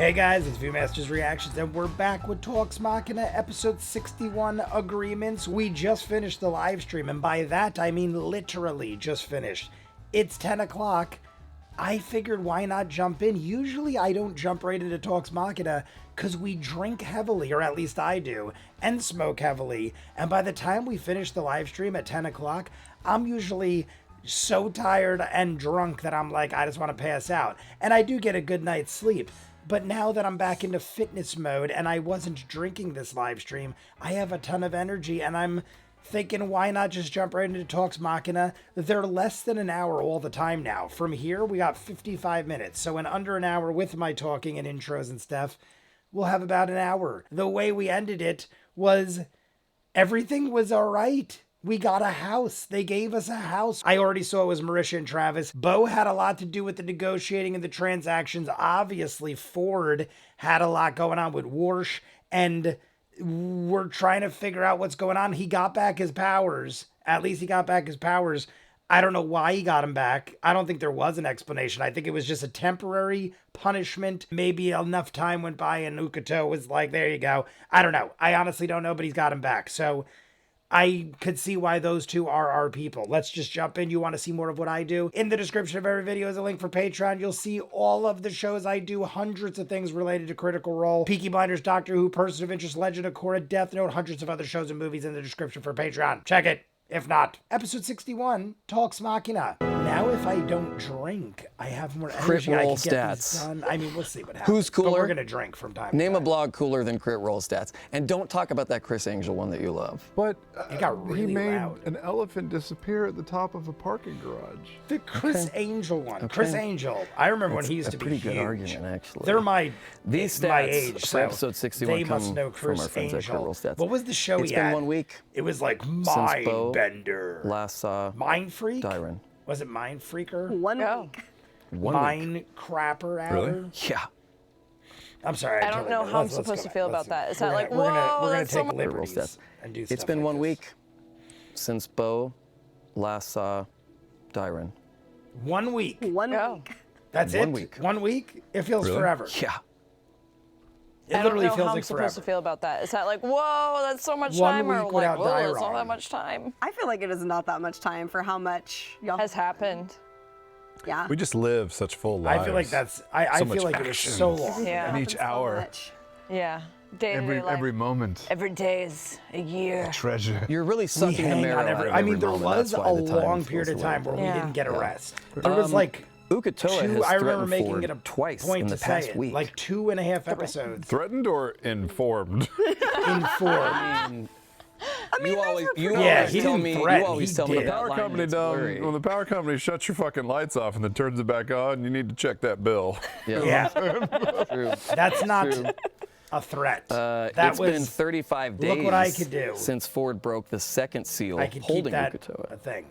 Hey guys, it's Viewmasters Reactions, and we're back with Talks Machina, episode 61, Agreements. We just finished the live stream, and by that I mean literally just finished. It's 10 o'clock. I figured why not jump in. Usually I don't jump right into Talks Machina because we drink heavily, or at least I do, and smoke heavily. And by the time we finish the live stream at 10 o'clock, I'm usually so tired and drunk that I'm like, I just want to pass out. And I do get a good night's sleep. But now that I'm back into fitness mode and I wasn't drinking this live stream, I have a ton of energy and I'm thinking, why not just jump right into Talks Machina? They're less than an hour all the time now. From here, we got 55 minutes. So in under an hour with my talking and intros and stuff, we'll have about an hour. The way we ended it was everything was all right. We got a house. They gave us a house. I already saw it was Marisha and Travis. Bo had a lot to do with the negotiating and the transactions. Obviously, Ford had a lot going on with Warsh, and we're trying to figure out what's going on. He got back his powers. At least he got back his powers. I don't know why he got him back. I don't think there was an explanation. I think it was just a temporary punishment. Maybe enough time went by and Ukuto was like, there you go. I don't know. I honestly don't know, but he's got him back. So I could see why those two are our people. Let's just jump in. You want to see more of what I do? In the description of every video is a link for Patreon. You'll see all of the shows I do, hundreds of things related to Critical Role, Peaky Blinders, Doctor Who, Person of Interest, Legend of Korra, Death Note, hundreds of other shows and movies in the description for Patreon. Check it. If not, episode 61, Talks Machina. Now if I don't drink, I have more energy. Crit roll I can get stats. these done. I mean, we'll see what happens. Who's cooler? But we're going to drink from time to time. Name a blog cooler than Crit Roll Stats. And don't talk about that Chris Angel one that you love. But It got really he made loud. an elephant disappear at the top of a parking garage. The Chris Angel one. Chris Angel. I remember when he used to be pretty good huge. argument, actually. They're my These my stats age, for so episode 61 they must come know from Chris our friends at Crit Angel. Roll Stats. What was the show It's he been had? 1 week It was like since Bo Mindbender. last saw Mind Freak? Dyron. Was it Mind Freaker? 1 week. 1 week. Mind Crapper Outer? Yeah. I'm sorry. I don't know how I'm supposed to feel about that. Is that like, we're whoa, gonna that's so take much. liberties Stats. and do stuff It's been like 1 this. week since Bo last saw Dyron. 1 week. 1 Oh. week. That's 1 it? week. 1 week? It feels forever. Yeah. It I don't literally know feels how I'm like supposed forever. to feel about that. Is that like, whoa, that's so much 1 time, or week like, without whoa, that's not Dyron. that much time? I feel like it is not that much time for how much y'all Has happened. Yeah. We just live such full lives. I feel like that's, I So feel much like it was action. so long. Yeah. And each Happens so hour. much. Yeah. Day to day life. Every moment. Every day is a year. Treasure. You're really We sucking the hang marrow on out every, of I every mean, there moment. was That's a why the time long feels period of the way time it where we Yeah. didn't get a Yeah. rest. There was like Ukatoa two, has I remember threatened making Ford it a twice point in to the say past it, week. like 2.5 episodes. Threatened or informed? Informed. You always Yeah, always he tell didn't me. threaten, You always he tell me did. that Power line company gets down. blurry. When the power company shuts your fucking lights off and then turns it back on, you need to check that bill. Yeah, True. that's not True. a threat. It's That was, been 35 days look what I could do. since Ford broke the second seal I could keep holding that Ukatoa. a thing.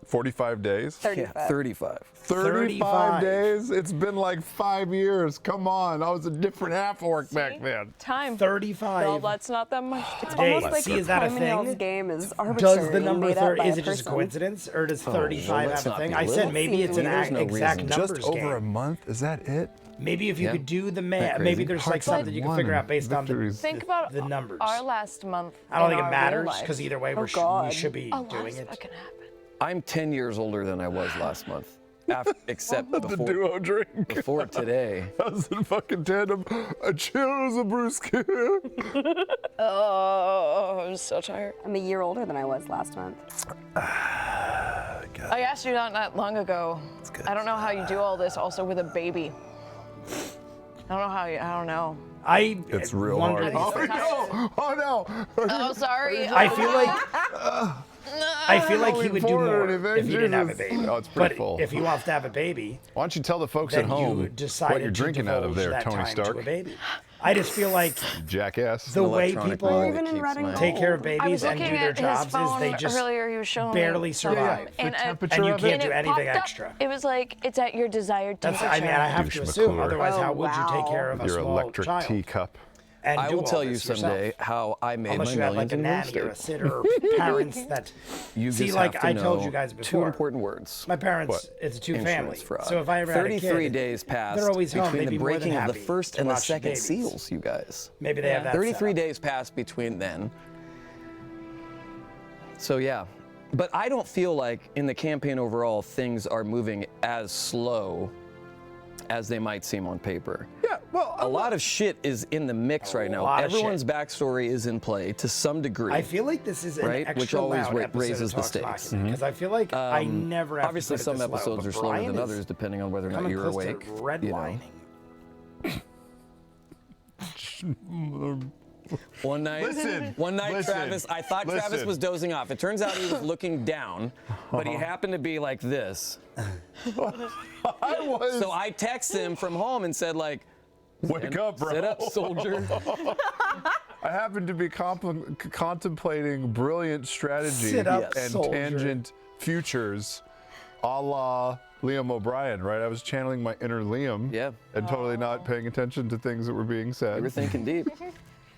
45 days? 35. Yeah, 35. 35 days? It's been like 5 years. Come on. I was a different half orc back then. Time. 35 Well, that's not that much time. days. Almost like See, is that a time in y'all's thing? game is arbitrary. Does the number made up 30, by is a it just a person. coincidence, or does 35 let's have a not thing? be I said little. maybe it's an There's no exact reason. numbers Just over a game. month? Is that it? Maybe if you Yeah. could do the math, That maybe crazy? there's like something you can figure out based on the, Victories. Think about the numbers. our last month. I don't in think it our matters real because lives. either way we God. should be A lot doing is it. fucking happen. I'm 10 years older than I was last month, except The before, duo drink. before today. I was in fucking tandem. I chose a brewski. Oh, I'm so tired. I'm a year older than I was last month. I asked you not long ago. I don't know how you do all this also with a baby. I don't know how you, I don't know. It's real wonder hard. these Oh no! Oh no! Oh, sorry. I feel like he would do more if he didn't have a baby. Oh, it's pretty But full. if he wants to have a baby, Why don't you tell the folks then at home you decided what you're drinking to out of there, divulge that Tony time Stark? to a baby. I just feel like Jackass. the way Electronic people ring Even that in keeps Reading my- take care of I was babies and do looking their at his jobs is phone they just earlier. He was showing barely me survive. something, and temperature And you of can't it? do it anything popped up. extra. It was like, it's at your desired That's, temperature. I mean, I have to Douche assume, McClure. otherwise Oh, how would you take care of a Your small electric child? teacup. and I do will all tell you this yourself. someday how I made Unless my you have millions like a in real nanny or a estate. sitter or parents that You see, just like have to I told know you guys two before. important words. My parents, What? it's a two-family. Insurance fraud. So if I ever had a kid, 33 days passed they're always home. between They'd the be more than breaking of the happy first to and the watch second Deities. seals, you guys. Maybe they have that 33 set up. days passed between then. So yeah, but I don't feel like in the campaign overall things are moving as slow as they might seem on paper. Yeah, well, A lot of shit is in the mix right now. lot of Everyone's shit. backstory is in play to some degree. I feel like this is an Right? extra Which always loud episode raises of the Talks stakes. Machina, because I feel like I never have Obviously, to put it some this low, episodes but are slower Brian than is others, depending on whether or not coming you're close awake. to redlining. One night, Listen, Travis, I thought Travis listen. was dozing off. It turns out he was looking down, but he happened to be like this. I was. So I text him from home and said, like, Wake up, bro. sit up, soldier. I happen to be contemplating brilliant strategy Sit up, and soldier. tangent futures, a la Liam O'Brien, right? I was channeling my inner Liam, Yeah. and totally not paying attention to things that were being said. You were thinking deep.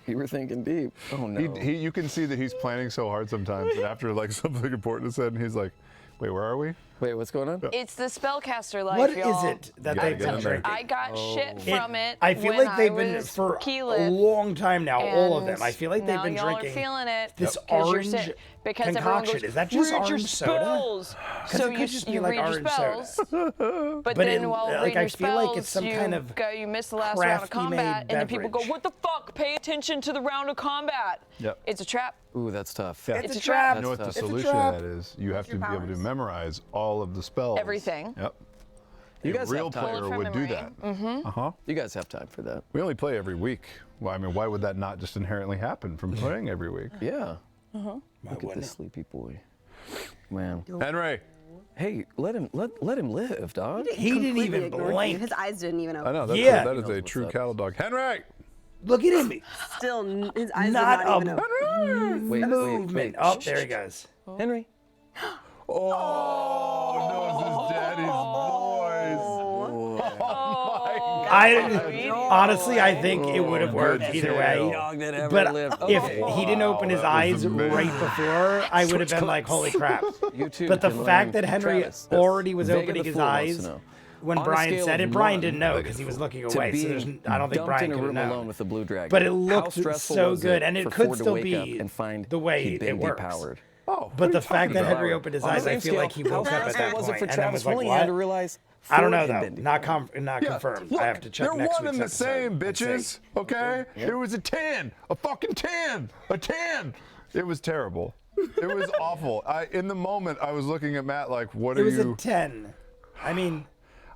You were thinking deep. Oh, no. You can see that he's planning so hard sometimes, and after like something important is said, and he's like, "Wait, where are we?" Wait, what's going on? It's the spellcaster life, What is y'all. it that You they've gotta been get in there. drinking? I got shit from it. I feel when like they've been I was for a keyless, long time now. All of them. and I feel like they've now been y'all drinking are feeling it this 'cause you're orange sick. Because everyone concoction. goes, Is that just read your orange soda? spells. 'Cause So it could just be you like read your orange soda. spells, but But then it- while like, reading I your feel like it's spells, some kind of you miss the last round of crafty made combat, and then people go, beverage. "What the fuck? Pay attention to the round of combat." Yep. It's a trap. Ooh, that's tough. Yeah. It's a a trap. trap. You know what the It's a solution to trap. that is? You have to your be able to powers. memorize all of the spells. Everything. Yep. You A guys real have time. player Bullet from would do memory. that. Uh-huh. You guys have time for that. We only play every week. Well, I mean, why would that not just inherently happen from playing every week? Yeah. Look at this sleepy boy. Man. Henry, Hey, let him live, dog. He didn't Completely even ignored you. blink. His eyes didn't even open. I know Yeah. that is He knows a what's true up. cattle dog. Henry, Look at him. Still, his eyes Not did not even a open. Wait, movement. Oh, there he goes. Henry. knows his daddy's voice. Honestly, I think it would have worked good either tale. way. Dog that ever But lived. if Okay. he didn't open his that was eyes amazing. right before, I would have been like, holy crap. You too But the can fact learn. that Henry Travis, already was Vega opening the his Fool wants to eyes know. when On a Brian scale said of it, Brian 1 didn't know because he was looking to away. So be there's, I don't think dumped Brian in a could room have alone known. with the blue dragon. But it How looked stressful so was good, it and it for could Ford to still wake up be and find the way he'd been it works. depowered. Oh, But the fact that about? Henry opened his On the eyes, I same feel like scale, he woke how up at stressful that was point it for and then Travis was like, William to what? realize I don't Ford know had though. been Not depowered? confirmed. Look, I have to check they're next one and week's the same, episode and see. bitches. Okay? It was a 10. A fucking 10. A 10. It was terrible. It was awful. In the moment, I was looking at Matt like, what It are was you... a 10. I mean,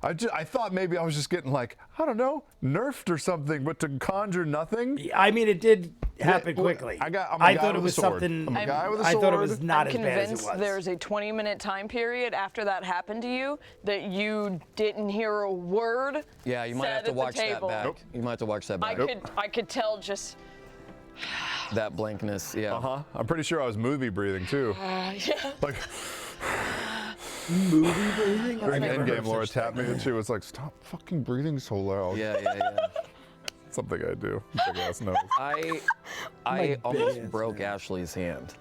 I thought maybe I was just getting like, I don't know, nerfed or something, but to conjure nothing? it did happen well, quickly. I'm a guy I with thought a it was sword. something. I'm a guy with a I thought it was sword. not I'm as bad as it convinced was. there's a 20-minute time period after that happened to you that you didn't hear a word Yeah, you might said have to at the watch that table. back. You might have to watch that I back. could tell just That blankness, yeah. Uh-huh. I'm pretty sure I was movie breathing too. yeah. Like, movie breathing. during I've never heard Endgame, of Laura such tapped me and she was like, stop fucking breathing so loud. Yeah, yeah, yeah. Something I do. Big ass nose. I big almost ass broke Ashley's hand.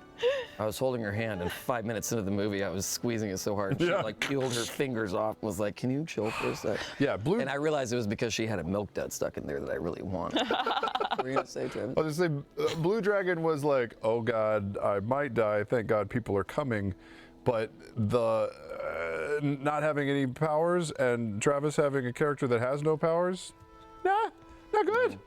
I was holding her hand, and 5 minutes into the movie, I was squeezing it so hard, she Yeah. like peeled her fingers off and was like, can you chill for a sec? Yeah, blue. And I realized it was because she had a milk dud stuck in there that I really wanted. What were you gonna say, Travis? I was just saying, Blue Dragon was like, oh God, I might die. Thank God people are coming. But the not having any powers and Travis having a character that has no powers, nah, not good.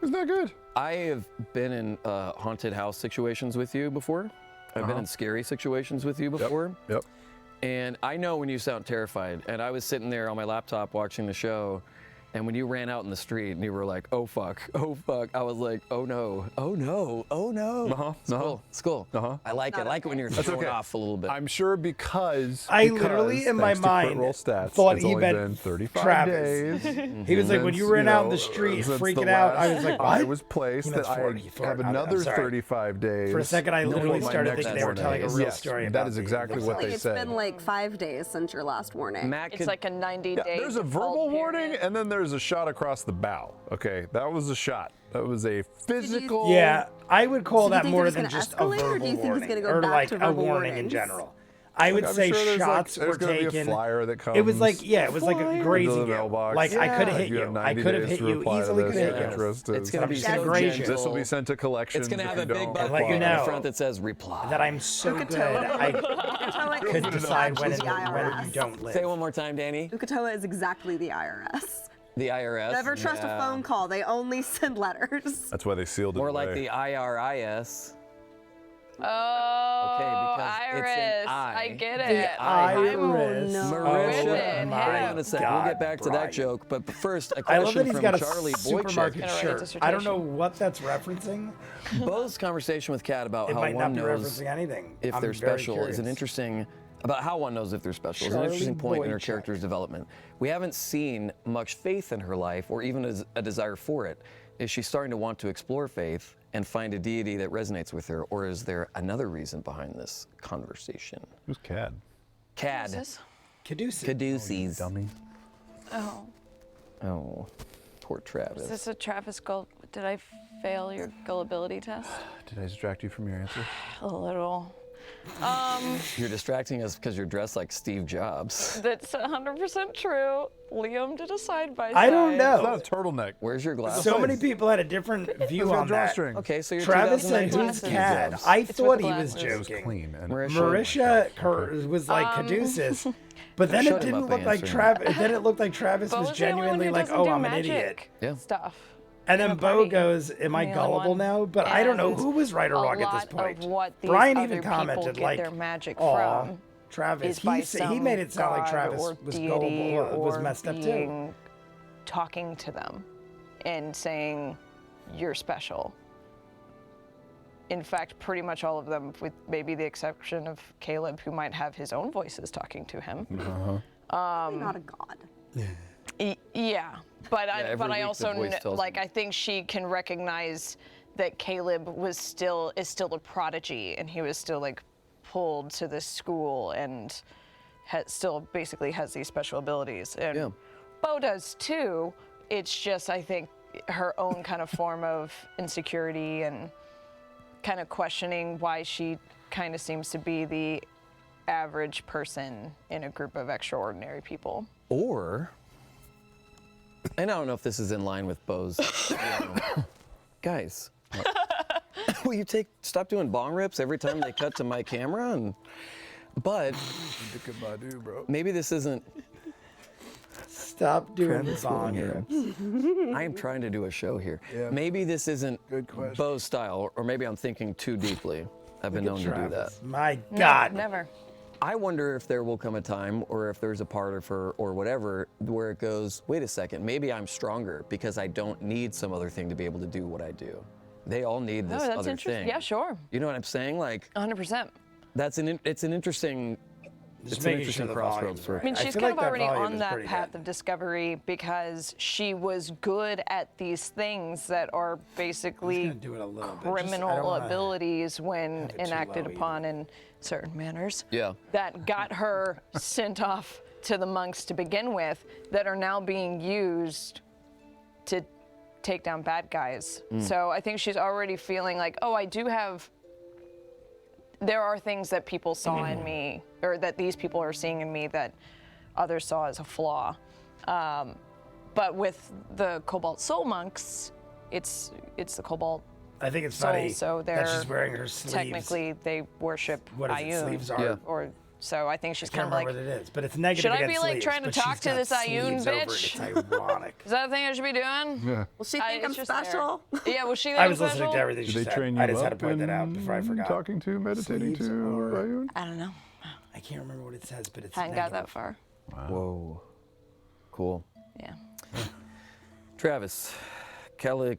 It's not good. I have been in haunted house situations with you before. I've been in scary situations with you before. Yep. And I know when you sound terrified. And I was sitting there on my laptop watching the show, and when you ran out in the street and you were like, oh fuck, I was like, oh no, oh no, oh no. Uh-huh, It's cool, it's cool. Uh-huh. I like it. I like it when you're thrown off a little bit. I'm sure because Literally in my thanks to crit mind roll stats, thought it's he only meant been 35 Travis. days. He was like, when you ran out in the street since freaking the out, I last was like, I what? was placed He that meant I 40, have I'm another sorry. 35 days. For a second, I literally before my started next thinking they were telling a warning. real Yes, story that about is the- exactly the what Like, they it's said. been like 5 days since your last warning. Matt It's like a 90-day. There's a verbal warning and then there's a shot across the bow. Okay, that was a shot. That was a physical. Yeah, I would call So do you that think more they're than just just gonna a escalate, or verbal do you think it's warning, gonna go or back like to a verbal warning in warnings? general. I would I'm say sure shots there's were gonna be a taken. flyer that comes. It was like, yeah, it was like a Into grazing the you. mailbox. Like I could have Yeah. hit You have you. 90 I could have days hit to you. reply to Easily this could have if hit you. interested. It's going to I'm be just gonna so graze you. gentle. This will be sent to collections. It's going to if have you a big don't button let you on know the front that says reply. That I'm so good. I Ukatoa could is decide when exactly and the when you IRS. don't live. Say it one more time, Danny. Ukatoa is exactly the IRS. The IRS. Never trust a phone call. They only send letters. That's why they sealed it More away. like the IRIS. Oh, because it's an Iris. I. I get The it. Iris. no. Marisha, With it, hang yeah. on a sec. God, We'll get back to Brian. that joke. But first, a I love question that he's from got a Charlie supermarket Boychuk. Gonna write a shirt. I don't know dissertation. what that's referencing. Bo's conversation with Kat about It how might not one be knows referencing anything. if I'm they're very special is an curious. interesting about how one knows if they're special is an Charlie interesting point in her Boychuk. character's development. We haven't seen much faith in her life or even a desire for it. Is she starting to want to explore faith and find a deity that resonates with her, or is there another reason behind this conversation? Who's Cad? Cad. Caduceus. Caduceus. Dummy. Oh, Oh, poor Travis. is this a Travis Did I fail your gullibility test? Did I distract you from your answer? A little. You're distracting us because you're dressed like Steve Jobs. That's 100% true. Liam did a side-by-side. I don't It's not know. a turtleneck. Where's your glasses? So many people had a different view It's got on that. drawstring. Okay, so you're Travis said, 2019 "Who's Steve Cad?" Jobs. I It's thought with he was glasses. It was joking. clean. And Marisha was like Caduceus, but then Shut it him didn't up by look like answering Travis. Then it looked like Travis Bo was was the only one genuinely who like, doesn't "Oh, do I'm an magic idiot." Yeah. Stuff. And in then a Bo party. goes, "Am I I'm the only gullible one. now?" But I don't know And who was right or a wrong at this lot point. Of what these Brian other even people commented get like, their magic "Aw, from Travis." is by He some made it sound like god Travis or was deity gullible, was or messed up too. being talking to them and saying you're special. In fact, pretty much all of them, with maybe the exception of Caleb, who might have his own voices talking to him. Not a god. Yeah, but every I week also the voice tells like me. I think she can recognize that Caleb is still a prodigy, and he was still like pulled to this school and still basically has these special abilities. And Yeah. Bo does too. It's just I think her own kind of form of insecurity and kind of questioning why she kind of seems to be the average person in a group of extraordinary people. Or, and I don't know if this is in line with Bo's, guys, will you stop doing bong rips every time they cut to my camera? But bro. maybe this isn't, Stop doing Travis bong Williams. rips. I am trying to do a show here. Yeah. Maybe this isn't Good question. Bo's style, or maybe I'm thinking too deeply. I've been known to do that. Travis. My God. Never. I wonder if there will come a time, or if there's a part of her, or whatever, where it goes, wait a second, maybe I'm stronger because I don't need some other thing to be able to do what I do. They all need this Oh, that's other interesting. thing. Yeah, sure. You know what I'm saying? Like, 100%. it's an interesting, Just it's an making interesting sure the crossroads volume's for right. I mean, I she's feel kind like of that already volume on is that pretty path good. of discovery because she was good at these things that are basically gonna do it a little bit. Just- I don't criminal wanna abilities when have it too enacted low upon in certain manners. Yeah. That got her sent off to the monks to begin with, that are now being used to take down bad guys. So I think she's already feeling like, oh, there are things that people saw in me, or that these people are seeing in me that others saw as a flaw. But with the Cobalt Soul monks, it's the Cobalt I think it's Soul, funny so that she's they're wearing her sleeves. technically they worship What is it, Ayun. sleeves are? Yeah. Or so I think she's I can't kind of remember like, what it is, but it's negative should I against be, like, sleeves, trying to but talk she's to got this Ayun sleeves over it. bitch? It's ironic. is that the thing I should be doing? Yeah. Will she I- think I'm it's just there. special? Yeah, was she that I was listening special? to everything Did she they said. train you I just up had to point that out in before I forgot. talking to, meditating Sleeves to, are- Ayun? I don't know. I can't remember what it says, but it's Hadn't got negative. that far. Whoa. Cool. Yeah. Travis, Calico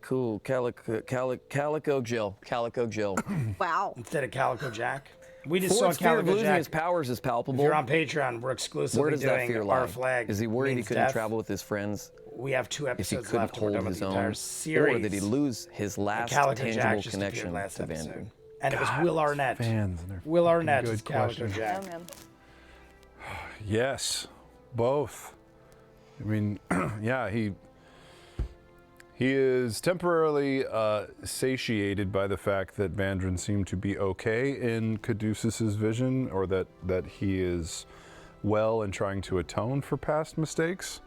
Jill. Wow. Instead of Calico Jack. We just Ford's saw fear of Calico losing Jack. his powers is If palpable. you're on Patreon, we're exclusively Where does that doing fear lie? our flag. Is he worried he means couldn't death. travel with his friends? We have 2 If he episodes couldn't left, and we're hold done with his the entire own? series. Or did he lose his last Calico Jack tangible just connection appeared last to episode. Vandenberg? And it was Will Arnett. Fans and their Will fucking Arnett good is Calico question. Jack. Oh, man. Yes, both. I mean, yeah, he He is temporarily satiated by the fact that Vandrin seemed to be okay in Caduceus's vision, or that he is well and trying to atone for past mistakes.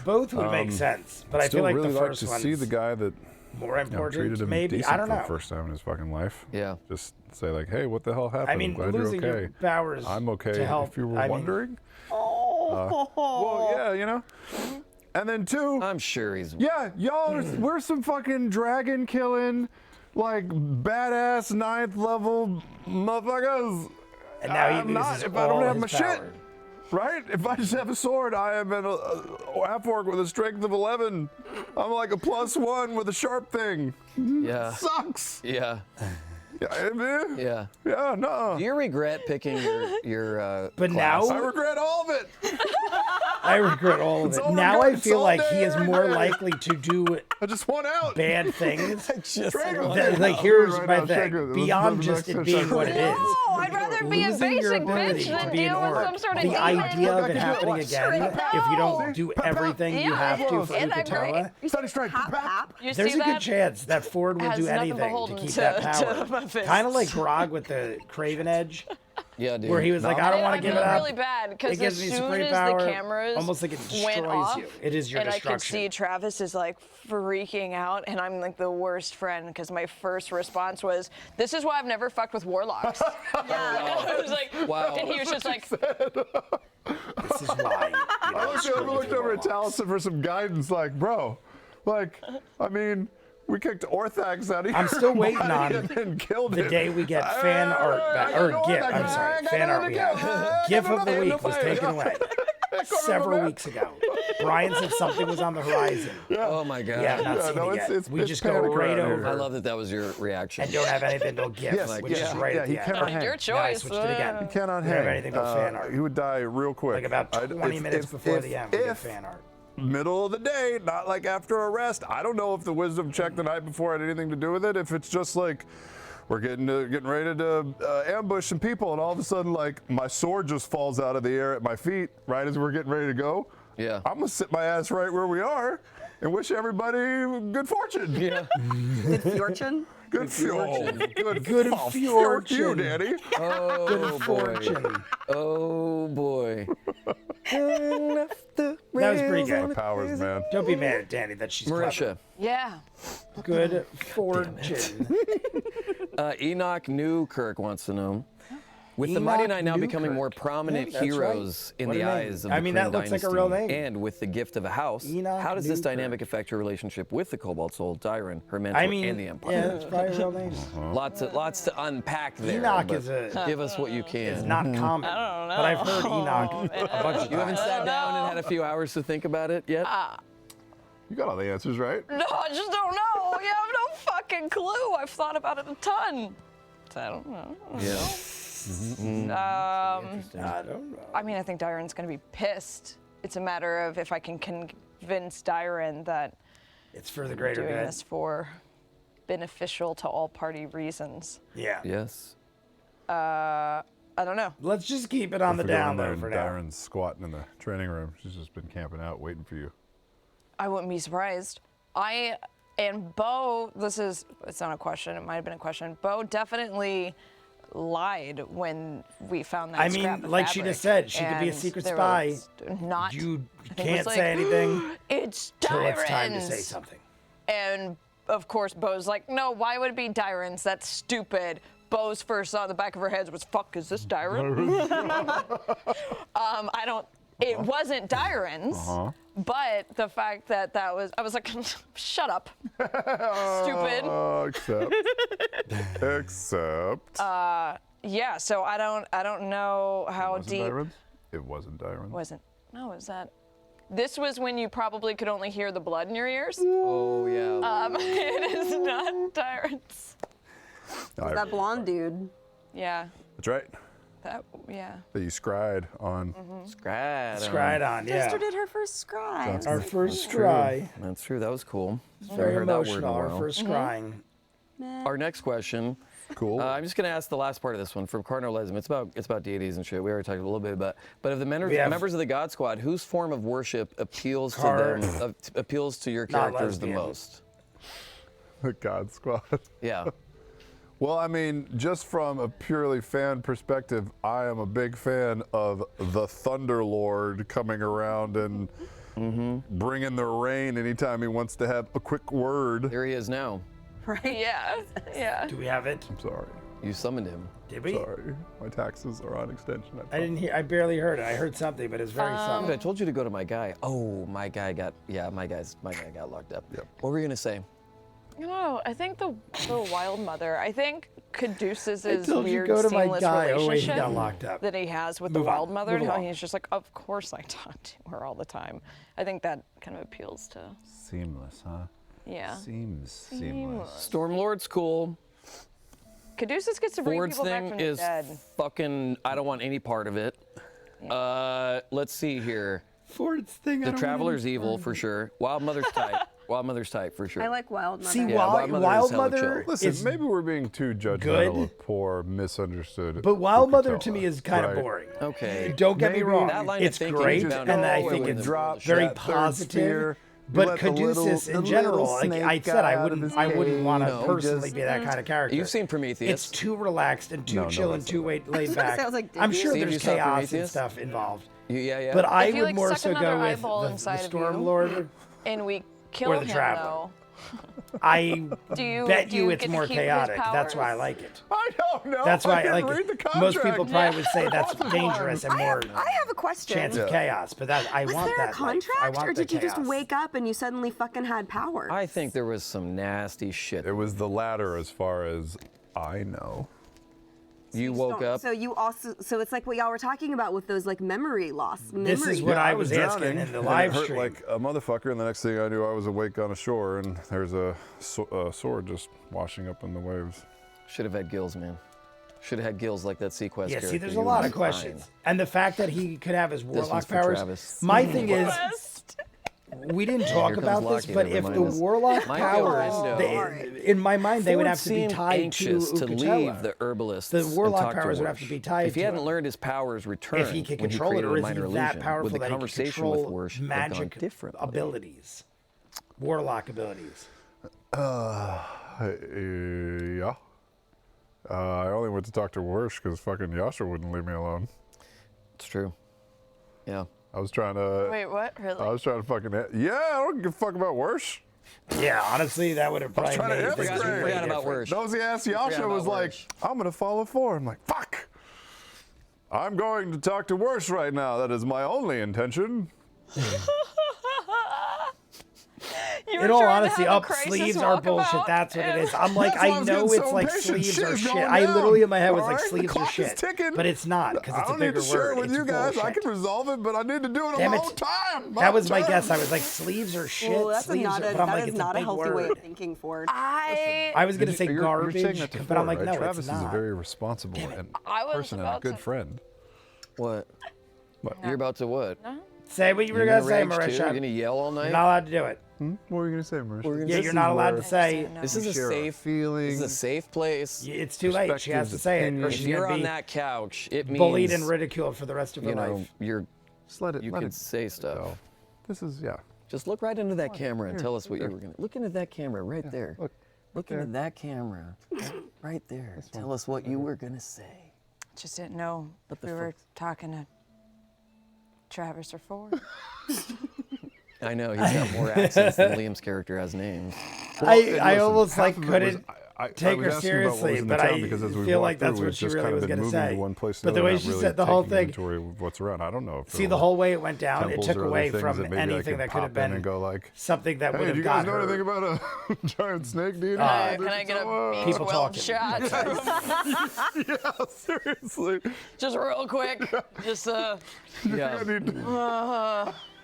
Both would make sense, but I Still feel like really the like first to one's see the guy that more important. treated him Maybe decent I don't for know. the first time in his fucking life. Yeah. Just say like, hey, what the hell happened? I mean, I'm glad you're losing okay. your powers I'm okay. to help. If you were I mean, wondering. Oh. Well, yeah, you know. And then two. I'm sure he's. Yeah, y'all, we're some fucking dragon killing, like badass 9th level motherfuckers. And now he I'm not loses if I all don't have his my power. shit. Right? If I just have a sword, I am an half-orc with a strength of 11. I'm like a +1 with a sharp thing. Yeah. Sucks. Yeah. Yeah, man. Yeah. Yeah, no. Do you regret picking your But class? I now regret all of it. I regret all of it. all Now regret. I It's feel all like day, he is every more day. likely to do I just want out. bad things. Trigger. Like, here's Right my now, thing. trigger. Beyond Let's just do the it next being what it is. No, I'd rather be a Losing your basic ability bitch to than be an deal with orc, some sort of the demon. idea of I it can do it happening once. again, if you don't do everything you Yeah, have to for and I agree. Ukatawa, Study strike. Hap, hap. You there's see a good that? chance that Ford will Has do nothing anything to beholden keep to- that to power. my fists. Kind of like Grog with the Craven Edge, Yeah, dude. where he was like, I don't want to give it feel up. really bad because It gives as me soon supreme as power, the cameras almost like it went destroys off, you. It is your and destruction. I could see Travis is like freaking out, and I'm like the worst friend because my first response was, "This is why I've never fucked with warlocks." I was like, Wow. and he was just like, This is why. You know, I looked over at Taliesin for some guidance, like, bro, like, I mean, we kicked Orthax out of here. I'm still waiting on and killed the him. day we get fan art back, or GIF. I'm sorry, fan art we have. GIF of the week was taken away several weeks ago. Brian said something was on the horizon. Oh my God. We have not seen it yet. We just go right over. I love that that was your reaction. And don't have anything till GIF, Yes, which yeah, is right yeah, at he the cannot end. hang. your Now I choice. switched it again. He cannot We don't have hang. anything but fan art. He would die real quick. Like about 20 minutes before the end, we get fan art. Middle of the day, not like after a rest. I don't know if the wisdom check the night before had anything to do with it. If it's just like we're getting ready to ambush some people, and all of a sudden, like my sword just falls out of the air at my feet right as we're getting ready to go. Yeah. I'm gonna sit my ass right where we are and wish everybody good fortune. Yeah. Good fortune. Good fortune. Good fortune. you, Danny. Oh Good fortune. Oh boy. That was pretty My good. powers, man. Don't be mad at Danny that she's Marisha. yeah. clever. Good fortune. Enoch Newkirk wants to know. With the Enoch Mighty Nine now becoming Newkirk. more prominent Yeah, that's heroes in What the a name. eyes of I the mean, Kryn that looks like a dynasty, real name. and with the gift of a house, Enoch how does this Newkirk. dynamic affect your relationship with the Cobalt Soul, Dairon, her mentor, I mean, and the Empire? yeah, that's probably a real name. Lots to unpack there. Enoch but is a give us what you can. is not common. I don't know. But I've heard Enoch a bunch of You haven't times. sat down and had a few hours to think about it yet? You got all the answers, right? No, I just don't know. You have no fucking clue. I've thought about it a ton. So I don't know. Yeah. I don't know. I mean, I think Dairon's gonna be pissed. It's a matter of if I can convince Dairon that It's for the greater doing good. this for beneficial to all party reasons. Yeah. Yes. I don't know. Let's just keep it on the If we go in down there low and for now. Darren's squatting in the training room. She's just been camping out, waiting for you. I wouldn't be surprised. And Bo, it's not a question, it might have been a question. Bo definitely lied when we found that I scrap mean, of like she fabric, just said, she could be a and secret there spy. was Not. You I think it can't was say like, anything It's till Dairon's. it's time to say something. And of course, Bo's like, no, why would it be Dairon's? That's stupid. Bo's first thought in the back of her head was, fuck, is this Dairon? It wasn't Dairon's, but the fact that I was like, shut up, stupid. Except. Yeah, so I don't know how Wasn't deep. Darren's? It wasn't Darren's. Wasn't. No, it was that. This was when you probably could only hear the blood in your ears. Oh yeah. It is not Dairon's. That blonde dude. Yeah, That's right. yeah. That you scried on. Scryed on, yeah. Sister did her first scry. Our first scry. That's true. That was cool. Very Haven't heard that word in a emotional, our while. first scrying. Our next question Cool. I'm just gonna ask the last part of this one from Cardinalism. It's about deities and shit. We already talked a little bit about. But of the members of the God Squad, whose form of worship appeals to them? Appeals to your Not characters the lesbian. most? The God Squad. Yeah. Well, I mean, just from a purely fan perspective, I am a big fan of the Thunderlord coming around and bringing the rain anytime he wants to have a quick word. There he is now. Right? Yeah. Yeah. Do we have it? I'm sorry. You summoned him. Did we? Sorry. My taxes are on extension. I didn't hear. I barely heard it. I heard something, but it's very Dude, subtle. I told you to go to my guy. Oh, my guy got locked up. Yep. What were you gonna say? No, I think the wild mother. I think Caduceus' I told you weird go to my seamless guy. Oh wait, he relationship got locked up. that he has with Move the on, wild mother, move and how along. he's just like, of course I talk to her all the time. I think that kind of appeals to. Seamless, huh? Yeah. Seems seamless. Stormlord's cool. Caduceus gets to bring Ford's people back thing from the is dead. fucking. I don't want any part of it. Let's see here. Ford's thing. I The don't Traveler's want any evil part of for it. sure. Wild Mother's tight. Wild Mother's tight for sure. I like Wild Mother. See, Yeah, Wild Mother is Wild hella Mother. chill. Listen, is, maybe we're being too judgmental good. of poor, misunderstood. but Wild Mother to Ukatoa, me is kind of right? boring. Okay. Don't get me Maybe wrong. that line of It's thinking great, is bound and to I go think with it's the drop very that third positive. spear. You But let the little- Caduceus, the in general, little like I snake said, I out of wouldn't, his I wouldn't want to cage. personally Just- be that kind of character. You've seen Prometheus. It's too relaxed and too No, chill and nobody's too seen laid was gonna back. say, I was like, I'm did sure you? there's Steve, you saw chaos and Prometheus? stuff involved. Yeah. But I If you, would like, more suck so another go with eyeball the inside of you, Stormlord. And we kill Or the him Traveler. though. I Do you? bet do you you it's get to more keep his chaotic. That's why I powers? like it. I don't know. That's why I didn't like read the it. Most contract. people probably would say that's dangerous and more I have a question. chance of chaos. But that I Was want there that. a contract, I want or the did you just chaos. wake up and you suddenly fucking had powers? I think there was some nasty shit. It was the latter, as far as I know. You woke up. So you also, so it's like what y'all were talking about with those like memory loss. This is what I was asking drowning, in the and live it hurt stream. like a motherfucker, and the next thing I knew, I was awake on a shore, and there's a sword just washing up in the waves. Should have had gills, man. Should have had gills like that Sequest Yeah, character. see, there's a You lot would've of been questions. fine. And the fact that he could have his one's warlock for powers. Travis. My thing is, West. we didn't talk Here about comes this, Lockie but to if the remind us. warlock My powers, favorite in my mind, they would Ford have to be seemed tied to anxious to Ukatoa. leave the herbalists. The and warlock talk to powers would have Warsh. to be tied If he to hadn't him. learned his powers return If he could when control he it, created or a is he minor that illusion, powerful would the that he could conversation with control Warsh have gone magic differently? abilities, warlock abilities? Yeah. I only went to talk to Worsh because fucking Yasha wouldn't leave me alone. It's true. Yeah. I was trying to. Wait, what? Really? I was trying to fucking. Yeah, I don't give a fuck about Worsh. Yeah, honestly, that would have probably trying to made hit things the way grade. Forgot about different. Warsh. Nosy ass Yasha about was like, Worsh. I'm gonna follow for. I'm like, fuck. I'm going to talk to Worsh right now. That is my only intention. You were In all trying to honesty, have a up crisis sleeves are walkabout, bullshit. That's what it and- is. I'm like, That's why I I was know getting it's so like impatient. sleeves Shit are is shit. going I down. literally in my head was All like right, sleeves the are clock is shit, ticking. but it's not because I it's a don't need bigger to share word. it with It's you guys. I bullshit. can resolve it, but I need to do it Damn on my it. own time. That was my turn. guess. I was like, sleeves are shit. Well, that's sleeves not are, a, but I'm that like, is it's not a big healthy word. way of thinking, Ford. I was gonna say You're garbage, saying that to but I'm Ford, like, right? no, Travis it's is a not. very responsible and I was person and a about good to- friend. What? What? You're about to what? Say what you were You're gonna say, rage too? You're gonna Marisha. yell all You're night? not allowed to do it. What were you gonna say, Marisha? Yeah, This you're is not allowed where- to say. This is a share our safe feelings. This is a safe place. It's too late. She has to Perspectives, say it, or opinions. she's If you're gonna on be that couch, it means bullied and ridiculed for the rest of her you know life. you're Just let it. you let can it say stuff. go. This is yeah. Just look right into that camera and Here, tell us what you there. were gonna. Look into that camera right there. Look into there. that camera, right there. Tell us what you were gonna say. Just didn't know What if the we were fuck? talking to Travis or Ford. I know he's got more accents than Liam's character has names. I Listen, almost half like of it was- couldn't I take was her asking about what was seriously, in the but town I because as we feel walked like that's through, what we've she just really kind of was been gonna moving say. to one place to But the another, way not she really said the whole taking thing, inventory of what's around. I don't know. If see there the were whole way it went down, it temples took or other away things from that maybe I anything could that could have pop in been and go like, something that Hey, would do have you guys got know her. anything about a giant snake deity? Can I get a People 12 talking. shot? Yeah, seriously. Just real quick. Just Yeah. I need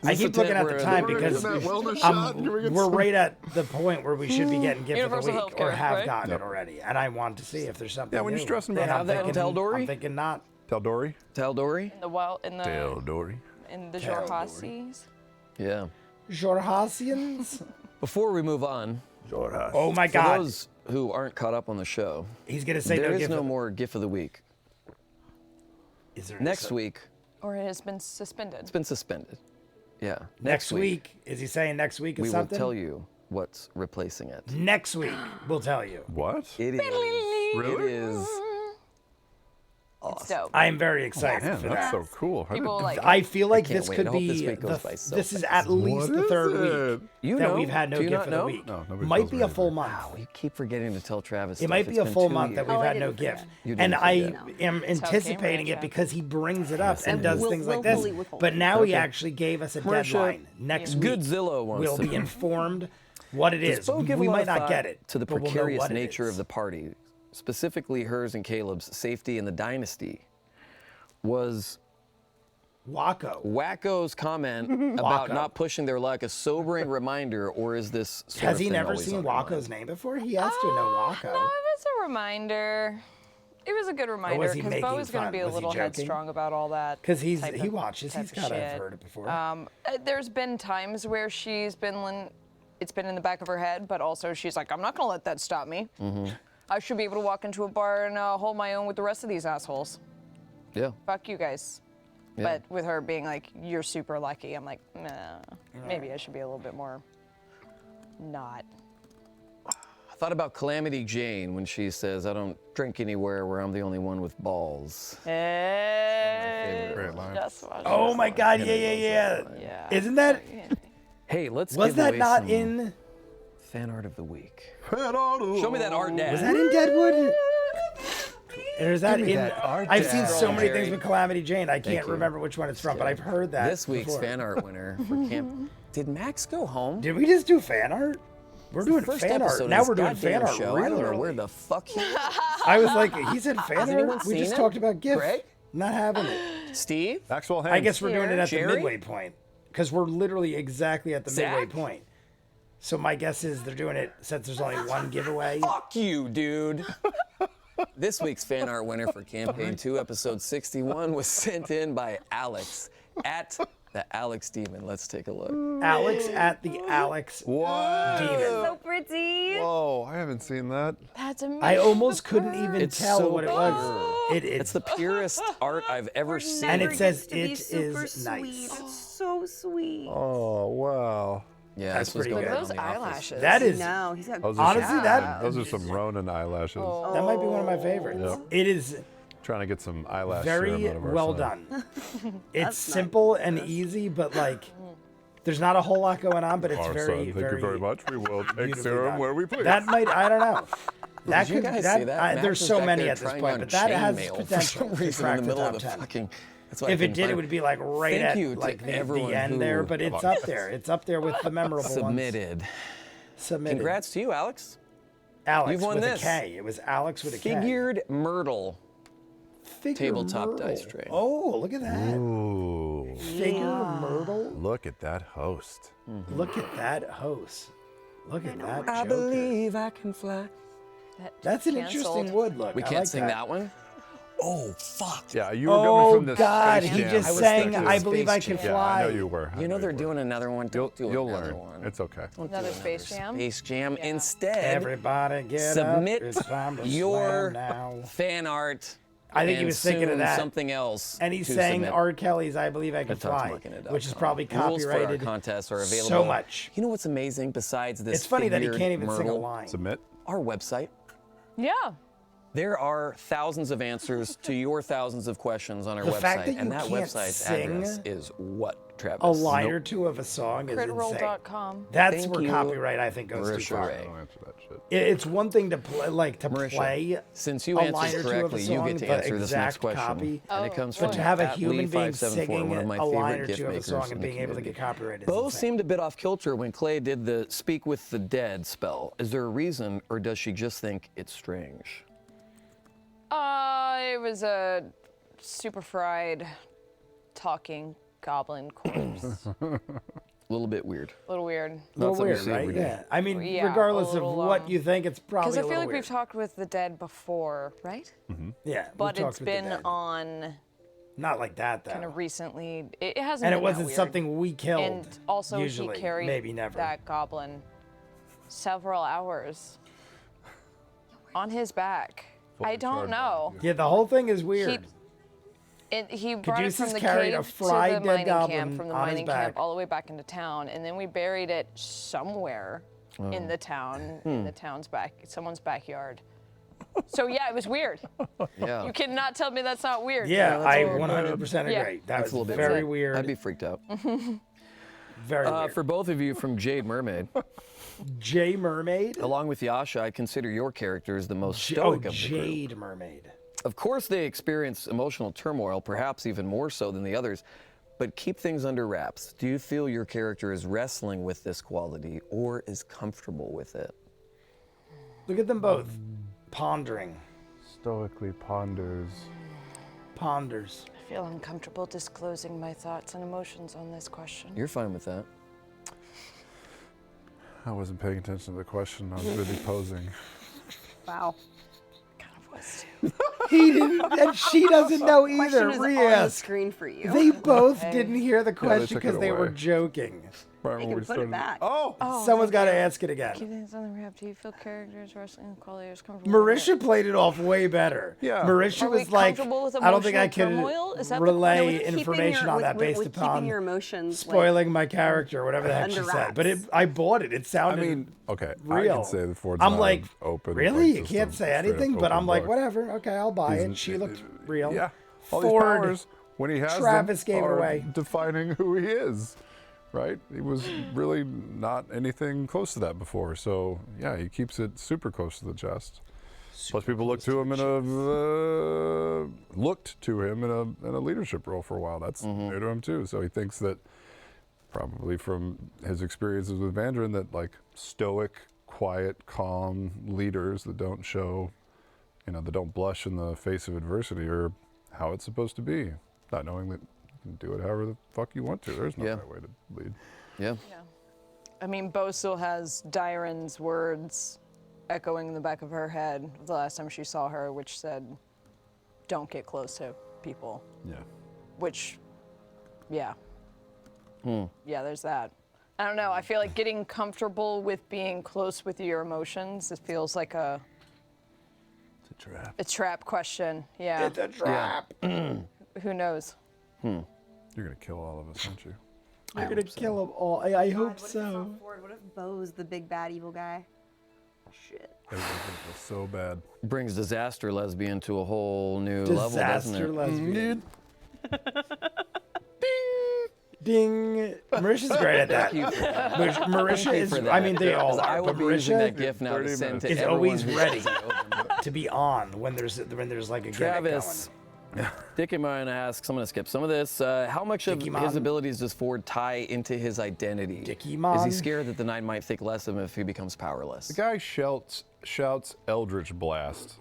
I Is this keep the looking tent at where the time We're because getting that wellness shot. Can we get we're some- right at the point where we should be getting gift of the Universal week or healthcare, have right? gotten it already, and I want to see if there's something. Yeah, when you're new. stressing And about I'm Have that in thinking- Tal'dorei? I'm thinking not. Tal'dorei? Tal'dorei? in the well in the Tal'dorei. in the Tal'dorei. Jorhasi's. Yeah. Jorhasians? Before we move on, Oh my for God! those who aren't caught up on the show, He's gonna say there no is gift no of- more GIF of the week. Is there Next week, Or it has been suspended. it's been suspended. Yeah. Next week. Is he saying next week is we something? will tell you what's replacing it. Next week, we'll tell you. What? It is. Really? It is. It's dope. I am very excited Man, for that's that. so cool. People like I feel like can't this wait. could I hope be this week goes by so this is fast. at least the third week You that know. we've had no Do you gift not of the know? week. No, nobody Might tells be me a full anything. month. Wow, you keep forgetting to tell Travis. It might be a full month that we've Oh, I had no didn't gift. forget. You didn't And I forget. am anticipating Ranch, it because he brings it up and And does things like this. willfully withhold. But now he actually gave us a Marisha, deadline. Next week, Godzilla wants we'll to be know. informed what it Does is. Bo give a We lot might of not thought get it to the but we'll know precarious what it nature is. of the party, specifically hers and Caleb's safety in the dynasty. Was Wacko's comment about Wacko. not pushing their luck a sobering reminder, or is this sort Has of he thing never always seen on your mind? Wacko's name before? He has to know Wacko. No, it was a reminder. It was a good reminder was he because Bo making is going to fun? be a Was he little joking? headstrong about all that. Because type he of- watches. type He's of got to have shit. heard it before. There's been times where she's been, it's been in the back of her head, but also she's like, I'm not going to let that stop me. Mm-hmm. I should be able to walk into a bar and hold my own with the rest of these assholes. Yeah. Fuck you guys. Yeah. But with her being like, you're super lucky, I'm like, nah, maybe I should be a little bit more not. I thought about Calamity Jane when she says, I don't drink anywhere where I'm the only one with balls. Hey, Great line. just watch Oh this my one. God! Yeah. Yeah. Isn't that? Hey, let's Was give that away not some in? fan art of the week. Show Show me that art, Dad. Was that in Deadwood? Or is that Give me in? that art, I've seen Dad. so many Jerry. things with Calamity Jane. I can't you. remember which one it's from, but I've heard that. This week's before. fan art winner for camp. Did Max go home? Did we just do fan art? We're doing First fan art. episode of Now this we're doing fan goddamn art. show. Really I don't know early. where the fuck he I was like, he said fan Has anyone art. We seen just it? talked about GIF. Greg? Not having it. Steve? Maxwell Haynes. I guess we're doing it at the Jerry? midway point because we're literally exactly at the midway Zach? point. So my guess is they're doing it since there's only one giveaway. Fuck you, dude. This week's fan art winner for Campaign 2, Episode 61, was sent in by Alex at the Alex Demon. Let's take a look. Alex at the Alex What? Demon. So pretty. Whoa, I haven't seen that. That's amazing. I almost couldn't even It's tell so what it was. It is. It's the purest art I've ever seen. And it Never says gets to be it super is sweet. nice. It's so sweet. Oh, wow. Yeah, That's this was pretty going good. on Those in the office. eyelashes. That is. No, he's got Those Honestly, some, that- those are some Ronin eyelashes. That might be one of my favorites. Yep. It is Trying to get some eyelash very serum out of our well son. done. It's simple and easy, but like, there's not a whole lot going on, but it's Our very, son, thank very you very much. We will take beautifully serum done. where we please. That might, I don't know. That Did you could, guys that, see that? Max there's was so back many there at this trying point, on but that has chainmail potential for some to reason crack in the the middle top of the 10. fucking. That's why I If it couldn't did, it find would be like right Thank at you to like the everyone end who there, but it's up there. It's up there with the memorable ones. submitted. Submitted. Congrats to you, Alex. Alex You've won with this. a K. It was Alex with a K. Figured Myrtle. Figure tabletop Myrtle. dice tray. Oh, look at that. Ooh, Figure Myrtle. look at that host. Look at that host. Look at that I Joker. believe I can fly. That's an Canceled. interesting wood look. We I can't like sing that one. Oh fuck! Yeah, you were coming Oh from the God, Space he Jam just I was sang thinking "I Space Believe I Jam. Can Yeah, Fly." I know you were. I You know you they're were. doing another one. You'll, Don't do you'll another learn. one. It's okay. Don't do Another Space Jam? Space Jam. Yeah. Instead, Everybody get submit up. It's time to your slam now. fan art. I think he and was thinking of soon that. something else. And he's to saying submit. R. Kelly's "I Believe I Can at Talks Fly," Machina which is .com. probably Rules for our copyrighted. contests are available. so much. You know what's amazing besides this? It's funny that he figured can't even sing a Myrtle? line. Submit. Our website. Yeah. There are thousands of answers to your thousands of questions on our The website, fact that you and that can't website's sing address is what, Travis? A line or two of a song is insane. Critroll.com. That's Thank where you, copyright, I think, goes too Marisha far. Ray. Don't answer that shit. It's one thing to play, Marisha, play since you a line answered or two of a correctly, you song, get to the answer this next exact question. copy. And it comes But from But to have a at human being Lee574, singing one of my a line favorite or gift two of a makers song in and the being able to get community. copyrighted is Bo insane. seemed a bit off kilter when Clay did the "Speak with the Dead" spell. Is there a reason, or does she just think it's strange? It was a super fried talking goblin corpse. A little bit weird. A little weird. A Not little something weird, you see right? every day. Yeah. I mean, Yeah, regardless a little, of what you think, it's probably Because a I feel little like weird. we've talked with the dead before, right? Yeah, we've But talked it's with the been dead. on Not like that, though. kind of recently. It hasn't And been it that wasn't weird. something we killed. And also, usually. he carried Maybe never. that goblin several hours. On his back. I Fully don't charged know. on Yeah, the whole thing is weird. He brought it from Caduceus the carried a cave to fried the dead mining goblin camp, from the on his mining back. camp all the way back into town, and then we buried it somewhere in the town, in the town's someone's backyard. So yeah, it was weird. Yeah. You cannot tell me that's not weird. Yeah, I a little 100% agree. Yeah. That That's was a little bit very weird. weird. I'd be freaked out. Very weird. For both of you from Jade Mermaid, J Mermaid? along with Yasha, I consider your characters the most Oh, stoic of the group. Jade Mermaid. Of course, they experience emotional turmoil, perhaps even more so than the others, but keep things under wraps. Do you feel your character is wrestling with this quality or is comfortable with it? Look at them both. Pondering. Stoically ponders. Ponders. I feel uncomfortable disclosing my thoughts and emotions on this question. You're fine with that. I wasn't paying attention to the question. I was really posing. Wow. Kind of was too. He didn't, and she doesn't know either. Question is on the Re-ask. screen for you. They both didn't hear the question took it because they were away. joking. Right You when can we put started. it back. Oh! Someone's got to ask it again. Keep things on the wrap. Do you feel characters wrestling quality is comfortable? with it? Marisha played it off way better. Yeah. Marisha Are we was like, comfortable with I don't think I emotional can turmoil? Is that the- relay No, with keeping information your- on that with- based with upon keeping your emotions spoiling my character, or whatever the heck she under said. But wraps. I bought it. It I sounded mean, okay, real. I can say the Ford's I'm not like, an open. really? like, You just can't a say straight up anything, but open I'm like, book. whatever. Okay, I'll buy He's- it. She looked real. Yeah. All Ford. these powers, when he has Travis them, gave it are away. defining who he is, right? He was really not anything close to that before. So yeah, he keeps it super close to the chest. Plus, people looked to him in a leadership role for a while. That's new to him too. So he thinks that probably from his experiences with Vandrin that like stoic, quiet, calm leaders that don't show, that don't blush in the face of adversity are how it's supposed to be. Not knowing that you can do it however the fuck you want to. There's no Yeah. right way to lead. Yeah. I mean, Bo still has Dyron's words echoing in the back of her head the last time she saw her, which said, don't get close to people. Yeah. Which, yeah. Yeah, there's that. I don't know. I feel like getting comfortable with being close with your emotions, it feels like a It's a trap. trap question. Yeah. It's a trap. Who knows? You're gonna kill all of us, aren't you? You're going to kill them all. I hope What if it's so. not Ford? What if Bo's the big bad evil guy? Shit. Everything's gonna feel so bad. Brings disaster lesbian to a whole new level, doesn't Disaster it? lesbian. Ding. Marisha's great at that. Marisha is, For that. I mean, they all I are, will but be using that Marisha gift now to 30 send to is everyone always who ready hasn't opened it. to be on when there's like a gimmick Travis, Dickie Mine asks, I'm going to skip some of this. How much of Dickie his Mon. abilities does Ford tie into his identity? Dickie Is Mon. he scared that the Nine might think less of him if he becomes powerless? The guy shouts Eldritch Blast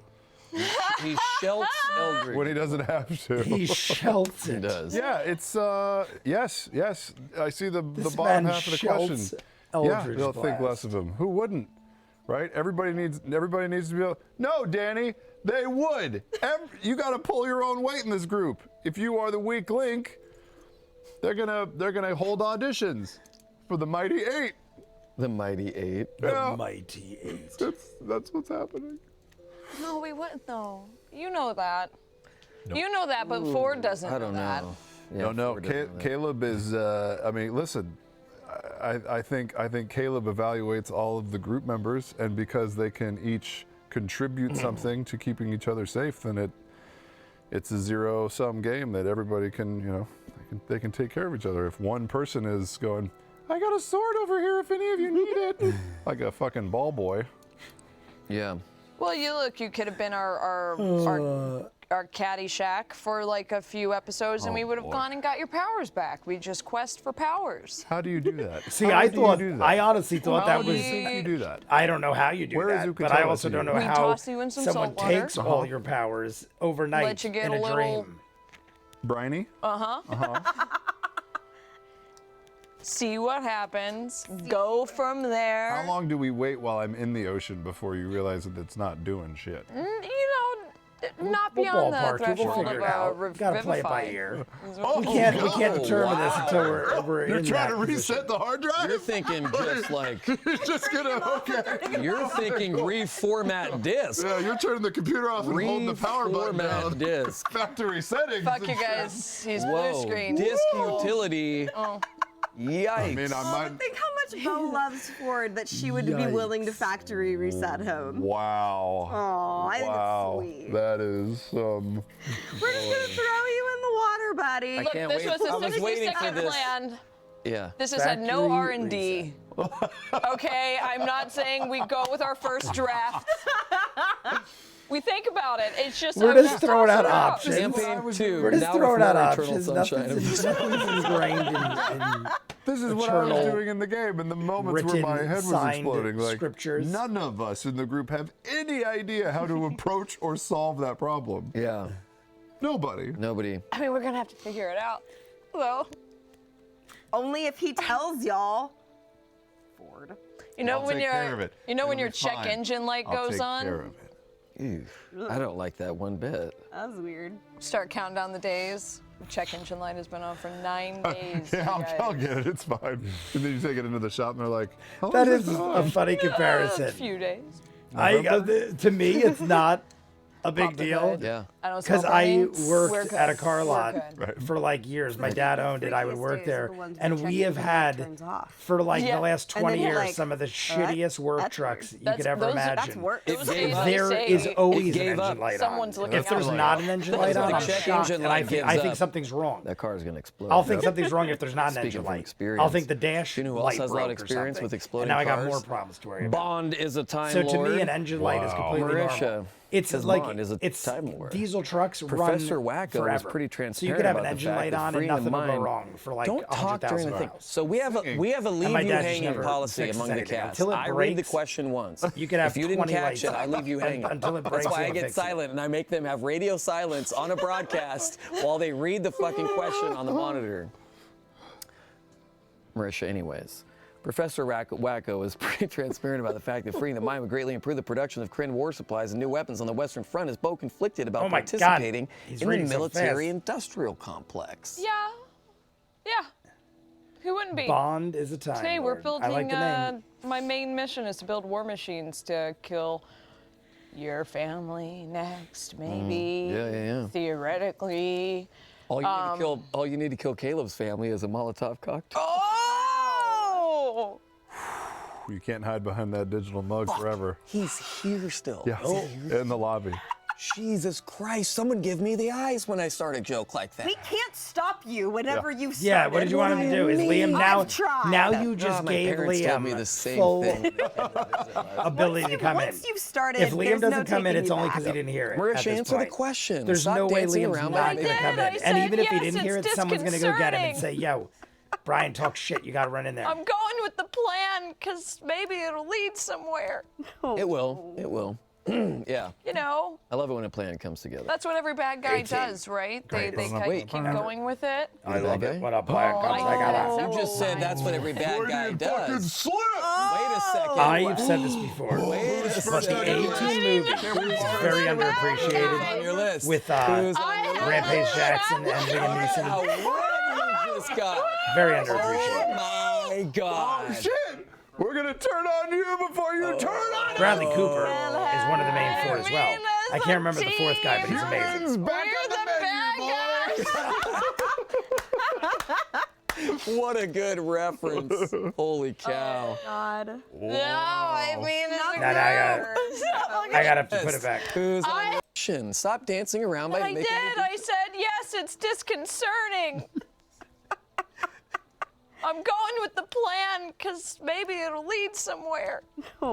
He shouts Eldritch. when he doesn't have to. going. He shouts He it. does. Yeah, it's yes. I see the This bottom man half of the shouts question. Eldritch they'll think Blast. less of him. Who wouldn't? Right? Everybody needs to be able. No, Danny, they would. You got to pull your own weight in this group. If you are the weak link, they're gonna hold auditions for the Mighty Eight. The Mighty Eight. The Yeah. mighty eight. That's what's happening. No, we wouldn't know. You know that. You know that, but Ford doesn't I don't that. know. Yeah, No. Ford doesn't know that. Caleb is. I mean, listen. I think Caleb evaluates all of the group members, and because they can each contribute something to keeping each other safe, then it's a zero-sum game that everybody can, they can take care of each other. If one person is going, I got a sword over here if any of you need it, like a fucking ball boy. Yeah. Well, you could have been our Caddyshack for like a few episodes, and we would have boy. gone and got your powers back. We just quest for powers. How do you do that? See, How I do you thought, do that? I honestly thought How that do was. you think you do that? I don't know how you do Where is that, but Ukatela I also to don't you? know We how toss you in some someone salt water. takes all your powers overnight Let you get in a a little- dream. Briny? See what happens. Go from there. How long do we wait while I'm in the ocean before you realize that it's not doing shit? Not We'll beyond the ballpark it. We'll threshold figure of it out. a Gotta play it by revivify. ear. Oh, We can't determine this until we're You're in trying that to reset position. the hard drive? You're thinking just like, You're just gonna, okay. you're thinking reformat disk. Yeah, you're turning the computer off and holding the power button down. Reformat disk. Factory settings. Fuck you guys. He's blue Whoa, screen. disk utility. Oh. Yikes. I mean, I might. Think how much Bo loves Ford that she would be willing to factory reset him. Wow. Aw, I think Wow. it's sweet. That is We're just gonna throw you in the water, buddy. Look, can't this wait. was I a was waiting for 60-second this. plan. Yeah. This has had no Factory R&D. Okay, I'm not saying we go with our first draft. We think about it. It's just We're I'm just throwing out options. Campaign 2. We're just now throwing for out more Eternal options. Sunshine Nothing's, of- nothing's ingrained in This is what I was Eternal doing in the game in the moments where written, my head was signed exploding. Like, scriptures. none of us in the group have any idea how to approach or solve that problem. Yeah. Nobody. Nobody. I mean, we're gonna have to figure it out. So, Only if he tells y'all. Ford. you know I'll when take care of it. you know when It'll your be check fine. engine light I'll goes take on. care of it. Ew. I don't like that one bit. That was weird. Start counting down the days. The check engine light has been on for 9 days. Yeah, you I'll guys. get it. It's fine. And then you take it into the shop and they're like, how That long is has this been a on? funny A comparison. few days. To me, it's not a big Pop the deal. hood. Yeah. I don't Because smell I paint. We're worked good. at a car We're lot good. for like years. My dad owned it. I would Freakiest work days there. are the ones And where we check have engine light had, turns off. for like Yeah. the last And 20 then you're years, like, some of the shittiest work that's trucks weird. you could ever imagine. That's work. It Those gave days up. they There say is always an gave engine up. light on. Someone's looking If there's out. not an engine light on, the I'm check shocked, engine and I light think, gives I think up. something's wrong. That car is going to explode. I'll think something's wrong if there's not an Speaking engine from light. experience. I'll think the dash You know who light else has a lot of broke or experience something. with exploding And now I got cars? more problems to worry about. Bond is a time So to lord. me, an engine light is completely Marisha normal. It's says like Bond is a it's time lord. diesel trucks Professor run Wacko forever. was pretty So you transparent could have an about the engine fact light that on and freeing the nothing will go mind- wrong for like Don't talk during 100,000 the thing. miles. So we have a my leave you dad just hanging never policy fixes among the anything. cats. Until it I read the breaks, question once. you could have if you didn't 20 catch lights it, I on. leave you hanging. Until it breaks, That's why you I gotta get fix it. silent and I make them have radio silence on a broadcast while they read the fucking question on the monitor. Marisha, anyways. Professor Wacko is pretty transparent about the fact that freeing the mind would greatly improve the production of Kryn war supplies and new weapons on the Western Front as Bo conflicted about Oh my God. participating He's in the reading so military-industrial complex. Yeah. Yeah. Who wouldn't be? Bond is a time Today we're lord. building. I like the name. My main mission is to build war machines to kill your family next, maybe. Yeah. Theoretically. All you need to kill Caleb's family is a Molotov cocktail. Oh! You can't hide behind that digital mug forever. He's here still. Yeah, in the lobby. Jesus Christ, someone give me the eyes when I start a joke like that. We can't stop you whenever you start. Yeah, what did you want him to do? Is Liam now? I've tried. Now you just my gave parents told me Liam the same full thing. ability to come in. Once you've started, If Liam there's no doesn't come in, taking it's you only back. because he didn't hear it. at Marisha, this answer the point. question. There's Stop no way dancing Liam's around not like going to that. come I in. And said even if he yes, didn't hear it, it's someone's going to go get him and disconcerting. say, yo, Brian, talk shit. You got to run in there. I'm going with the plan because maybe it'll lead somewhere. It will. It will. Yeah. You know, I love it when a plan comes together. that's what every bad guy does, right? They Great. kind of Wait, keep going with it. I love okay. it. What up, Black? I I got said You just said that's what every bad guy does. Slip! Wait a second. I've said this before. Wait a But the second. A2 movie is very Who's on underappreciated your list? with Who's on your list? Rampage Jackson and Liam How Neeson. red you just got. Very underappreciated. Oh my God. Shit! We're gonna turn on you before you turn on us! Bradley Cooper is one of the main four as well. I can't remember the fourth guy, but he's amazing. Humans back We're on the the menu, boys! What a good reference. Holy cow. God. No, I mean, it's I gotta have to put it back. Who's on your mission? Stop dancing around by I making did. I said yes. It's disconcerting. I'm going with the plan because maybe it'll lead somewhere.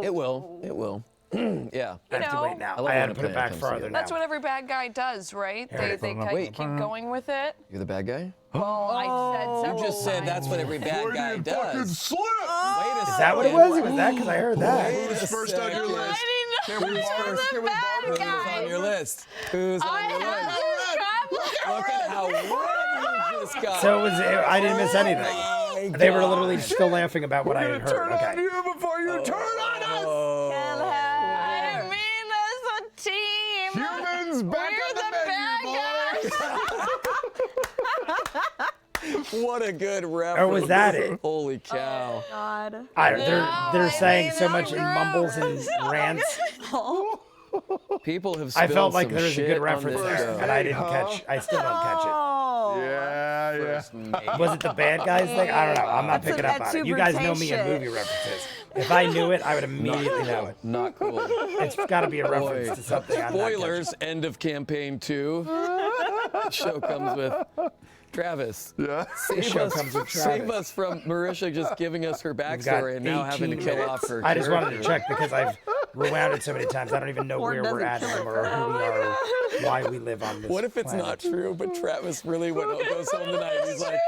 It will. It will. Yeah. I have to wait now. I love I had when to a put it plan back comes farther together. now. That's what every bad guy does, right? They kind of Wait. keep going with it. You're the bad guy? Well, I said You several just said times. that's what every bad guy Fucking does. slip! Wait a Is second. that what it was? It was that? Because I heard that. Who's first on your list? Can we Who's borrow- the can we bad borrow- guy? Who's on your list? Who's on I your list? had to travel. Look at how red you just got. So it was. I didn't miss anything. My They were God. literally still laughing about what I We're had gonna heard. turn on Okay. you before you turn on us! I mean, as a team. Humans back What a good reference. Or was that it? Holy cow. God. They're saying so much in mumbles and rants. People have I spilled felt like some there was a shit good on reference this there, show. and I didn't catch. I still don't catch it. Oh. Yeah. Was it the bad guys thing? I don't know. I'm not picking up on it. You guys know me in movie references. If I knew it, I would immediately know it. Not cool. It's got to be a reference Boy. to something. I'm not Spoilers, end of campaign 2. The show comes with Travis. Yeah. show comes with Save Travis. us from Marisha just giving us her got backstory and now having to 18 kill minutes. off her I just wanted to character. check because I've rewound it so many times. I don't even know Or where we're doesn't at kill anymore, or it. who we are, why we live on this What if it's planet. not true, but Travis really goes home tonight and he's like,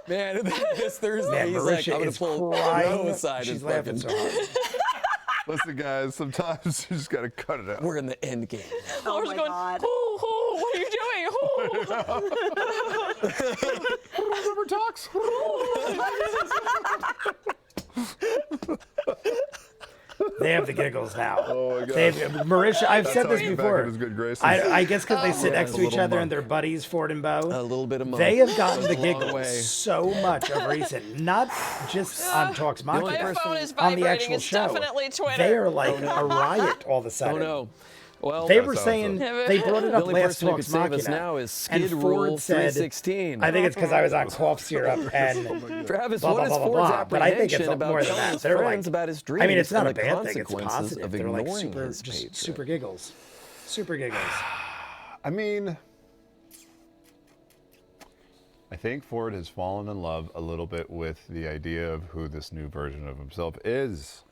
man, this Thursday, Man, he's like, Marisha I'm going is to pull crying. Noah aside She's and laughing fucking, so hard. Listen, guys, sometimes you just got to cut it out. we're in the end game. Oh Laura's my going, God. what are you doing? River talks. They have the giggles now. Oh my God. Marisha, I've said how this I get back before. in his good graces. I guess because they sit next to A each little other and monk. they're buddies, Ford and Bo. A little bit of monk. They have gotten the Goes a long giggles way. so much of recent, not just on Talks only Machina, My phone is on the vibrating. actual It's show. definitely Twitter. They are like a riot all of a Oh sudden. no. Well, They were That's saying awesome. they brought it the up only last person who could Talks save us Machina, now is and Skid Ford Rule said, 316. I think it's because I was on cough syrup and Travis, blah, what blah, is blah, Ford's blah. But I think it's apprehension about more than telling that. his They're friends like, about his dreams I mean, it's not and a the bad thing. It's consequences positive. of They're like ignoring super, his just hatred? super giggles, super giggles. I mean, I think Ford has fallen in love a little bit with the idea of who this new version of himself is.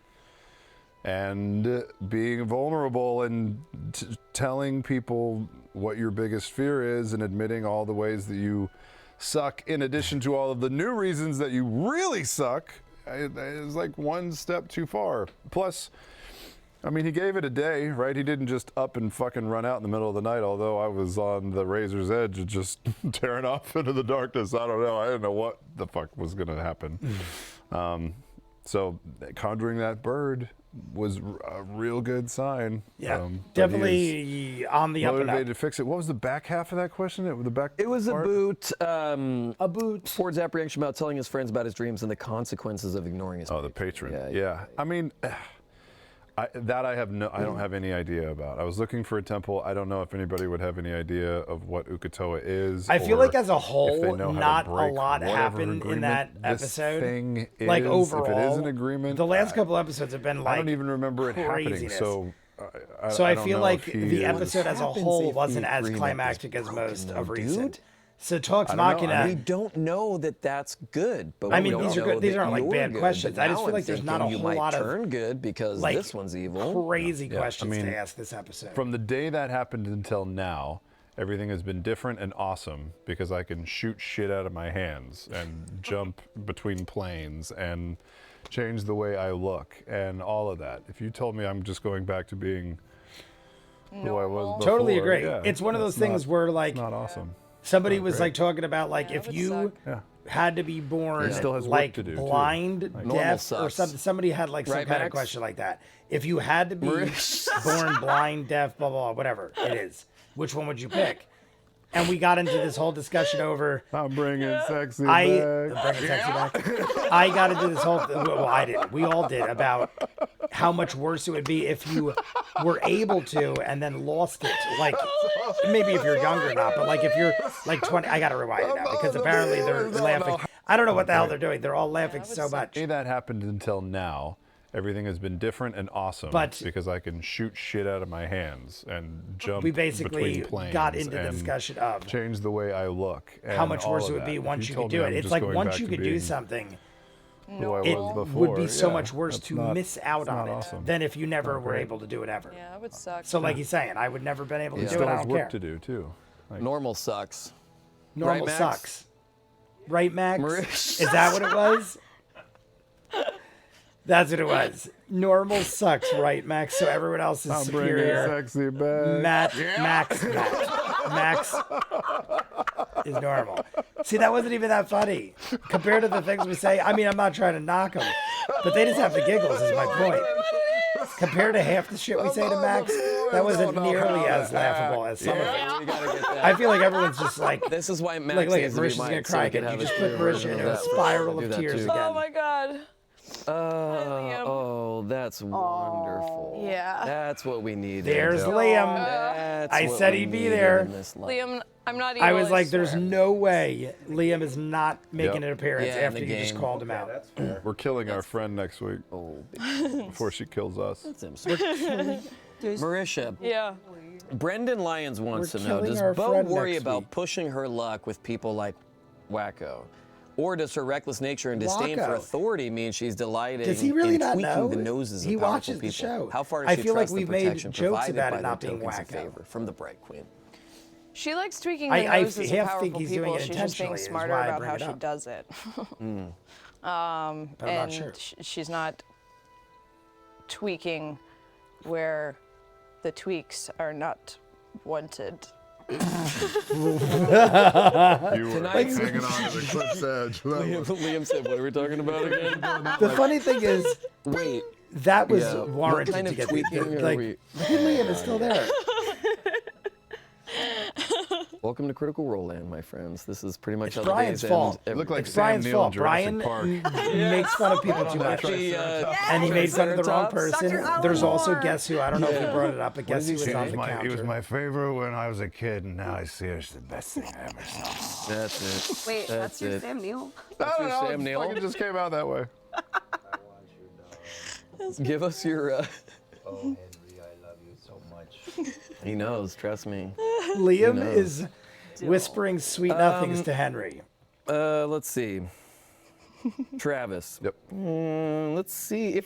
And being vulnerable and telling people what your biggest fear is and admitting all the ways that you suck, in addition to all of the new reasons that you really suck, is like one step too far. Plus, I mean, he gave it a day, right? He didn't just up and fucking run out in the middle of the night, although I was on the razor's edge of just tearing off into the darkness. I don't know. I didn't know what the fuck was going to happen. So conjuring that bird was a real good sign. Yeah, that he is definitely on the up and motivated up. to fix it. What was the back half of that question? It was part? a boot. Ford's apprehension about telling his friends about his dreams and the consequences of ignoring his. Oh, the patron. Yeah, Yeah. I mean, I don't have any idea about. I was looking for a temple. I don't know if anybody would have any idea of what Ukatoa is. I feel or like as a if they whole, know how to not a break lot whatever happened in that agreement this episode. Thing Like is. overall, if it is an agreement, the last couple episodes have been like I don't even remember it happening. craziness. So, So I don't feel know like if he the is- episode as a happens whole if wasn't the as agreement climactic is as most broken, of though, recent. dude? So Talks I don't know. Machina. We don't know that that's good, but I we mean, don't these are know good- these that aren't, like, you're bad good. questions. But I just now feel like I'm there's not thinking a you whole might lot of, turn good because like, this one's evil. crazy questions I mean, to ask this episode. From the day that happened until now, everything has been different and awesome because I can shoot shit out of my hands and jump between planes and change the way I look and all of that. If you told me I'm just going back to being who I was before, Totally agree. yeah, It's one of those that's things not- where like not awesome. somebody was great. like talking about like if would you suck. Yeah. had to be born He still has work like to do, too. blind, Normal deaf, or sucks. something. Somebody had like some Right, kind of Max? question like that. If you had to be Marisha. born blind, deaf, blah, blah, blah, whatever it is, which one would you pick? And we got into this whole discussion over. I'm bringing sexy I back. bring it sexy back. I got into this whole. Well, I did. We all did about how much worse it would be if you were able to and then lost it. Like maybe if you're younger or not, but like if you're like 20. I got to rewind it now because apparently they're laughing. I don't know what the hell they're doing. They're all laughing so much. The day that happened until now, everything has been different and awesome But- because I can shoot shit out of my hands and jump We basically between planes got into the and discussion of change the way I look. how and much all worse of it would that. be If once you could told me do I'm it. It's just like going once back you to could do being something, who I it was before, would be so yeah, much worse that's to not- miss out it's on not it awesome. than if you never Not were great. able to do it ever. Yeah, it would suck. So like he's saying, I would never been able to He do still it. I has don't work care. to do too. Like, Normal sucks. Normal Right, Max? sucks. Right, Max? Marisha. Is that what it was? That's what it was. Normal sucks, right, Max? So everyone else is I'm bringing superior. sexy back. Max is normal. See, that wasn't even that funny compared to the things we say. I mean, I'm not trying to knock them, but they just have the giggles. Is my point. Compared to half the shit we say to Max, That wasn't don't know nearly how as to laughable as some of it. Yeah, we gotta get that. I feel like everyone's just like, This is why Max like, look, needs to be Marisha's gonna mic'd, so cry we can again. You have just a put clear Marisha version into of a that. spiral Do of that tears too. again. Oh my God. Liam. Oh, that's wonderful. Yeah. That's what we need. There's Liam. That's I what said we he'd be needed there. in this life. Liam, I'm not evil. I was like, there's swear. no way Liam is not making an appearance Yeah, in after the you just game. called him out. We're killing our friend next week Oh, before she kills us. that's him. Marisha, Yeah. Brendan Lyons wants We're to know, killing does our Bo friend worry next about week. pushing her luck with people like Wacko? Or does her reckless nature and disdain for Wacko. authority mean she's delighting Does he really in not tweaking know? the noses He of powerful watches the people? show. How far does I she feel like trust we've the made protection jokes provided about by it their not being tokens of wacko. favor from the Bright Queen? She likes tweaking the I noses of half powerful think he's doing people. it She's just being intentionally, is smarter why I about bring how it she up. does it. But I'm not And sure. she's not tweaking where the tweaks are not wanted. You were hanging on to the cliff's edge. Liam said, what are we talking about again? The funny thing is, Wait, that was yeah, warranted what kind to of get tweaking are like, we? look at Liam, is still there. Welcome to Critical Role Land, my friends. This is pretty much It's how Brian's the days fault. end. every Look like It's Sam Brian's Neill in fault. Jurassic Brian Park. makes fun of people too much. And he made fun of the wrong person. Dr. There's Alan also Moore. guess who. I don't know if he brought it up, but guess who was on the He counter. was my favorite when I was a kid, and now I see it's the best thing I ever saw. That's it. Wait, that's your it. Sam Neill? I don't your know. Sam Neill? It just came out that way. Give us your. Oh, Henry, I love you so much. He knows. Trust me. Liam knows? is whispering sweet nothings to Henry. Let's see. Travis. Yep. Let's see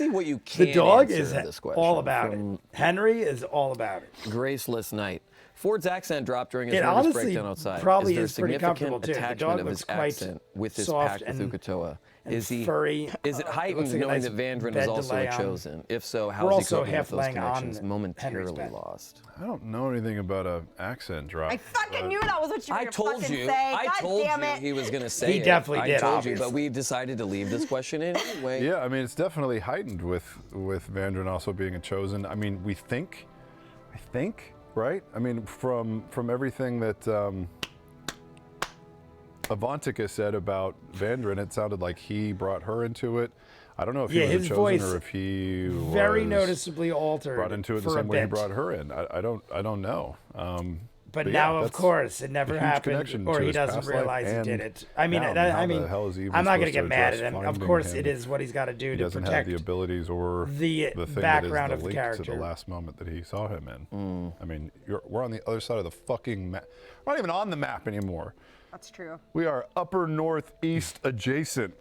what you can. The dog answer is this question all about it. from Henry is all about it. Graceless Knight. Ford's accent dropped during his It nervous honestly breakdown outside. probably is there is pretty significant comfortable, too. The attachment dog of looks his quite accent with his soft pact with and- Uk'otoa? and Is he furry. Is it heightened looks like a knowing nice that Vandrin bed is to also lay a on. chosen? If so, We're how is he also coping with half those laying on connections Henry's momentarily bed. lost? I don't know anything about an accent drop. I fucking knew that was what you were I gonna told fucking you. say. I God told damn you it. he was going to say He it. definitely I did, told you, but obviously. we decided to leave this question in anyway. Yeah, I mean, it's definitely heightened with Vandrin also being a chosen. I mean, I think, right? I mean, from everything that Avantika said about Vandrin, it sounded like he brought her into it. I don't know if he Yeah, was a his chosen voice or if he Very was noticeably altered brought into it the for a same way he bit. brought her in. I don't know. But yeah, now, of that's course, it never a huge happened, connection or to he his doesn't past life realize he and did it. I mean, now. I How mean, the hell is he even I'm not going to supposed get to mad at address him. Of finding course, him? it is what he's got to do He to doesn't protect have the abilities or the thing background that of is the the link character. to the last moment that he saw him in. I mean, we're on the other side of the fucking map. We're not even on the map anymore. That's true. We are upper northeast adjacent.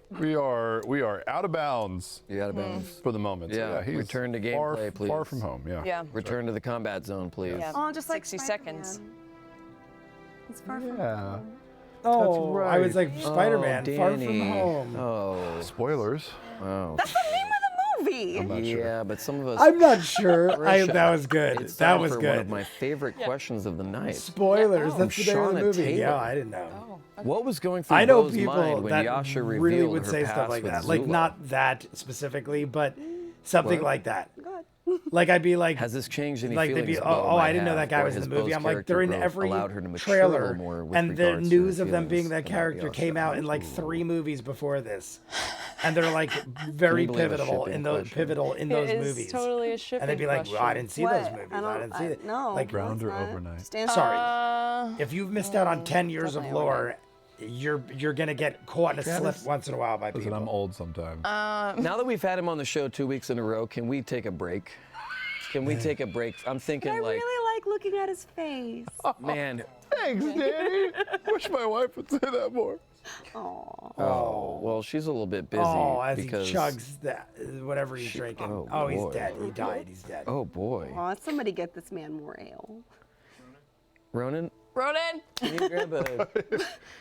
We are out of bounds You got to bounce. for the moment. So, Yeah, he's return to far, gameplay, please. Far from home. Yeah. Yeah. Return to the combat zone, please. Yeah. Oh, just like 60 seconds. Spider-Man. He's far from Yeah. home. Oh, I was right. like, Spider-Man, far from Danny. home. Oh, Spoilers. wow. That's the name of the movie. I'm not sure. Yeah, but some of us. I'm not sure. Marisha, That was good. it's That time was for good. one of my favorite questions of the night. Spoilers. Yeah. That's the name of the Shauna movie. Taylor. Yeah, I didn't know. What was going through I know Bo's people mind when that Yasha really revealed would her say past stuff like with that. Like Zula? not that specifically, but something What? like that. Good. Like I'd be like, Has this changed any like they'd feelings be, Bo oh, might I didn't know have, that guy or was in has the movie. Bo's I'm like, character they're in growth every allowed her to mature a little trailer, more with and the regards to news her of them being feelings that about character Yasha? came out in like 3 movies before this, and they're like very believe a pivotal shipping in those question? those It is movies. totally a shipping And they'd be like, well, I didn't see those What? movies. I I, don't- didn't see it. No. Like, Ground or It's not. overnight? Stand sorry, if you've missed out on 10 years of definitely lore, you're gonna get caught in a slip once in a while by Listen, people. I'm old sometimes. Now that we've had him on the show 2 weeks in a row, can we take a break? Can we take a break? I'm thinking I like, really like looking at his face. man, Thanks, Danny. Wish my wife would say that more. oh, well, she's a little bit busy Oh, as because. he chugs that whatever he's drinking. oh, Oh, he's boy. dead. He died. He's dead. Oh boy, Aw, somebody get this man more ale. Ronan, Ronan, can you grab a?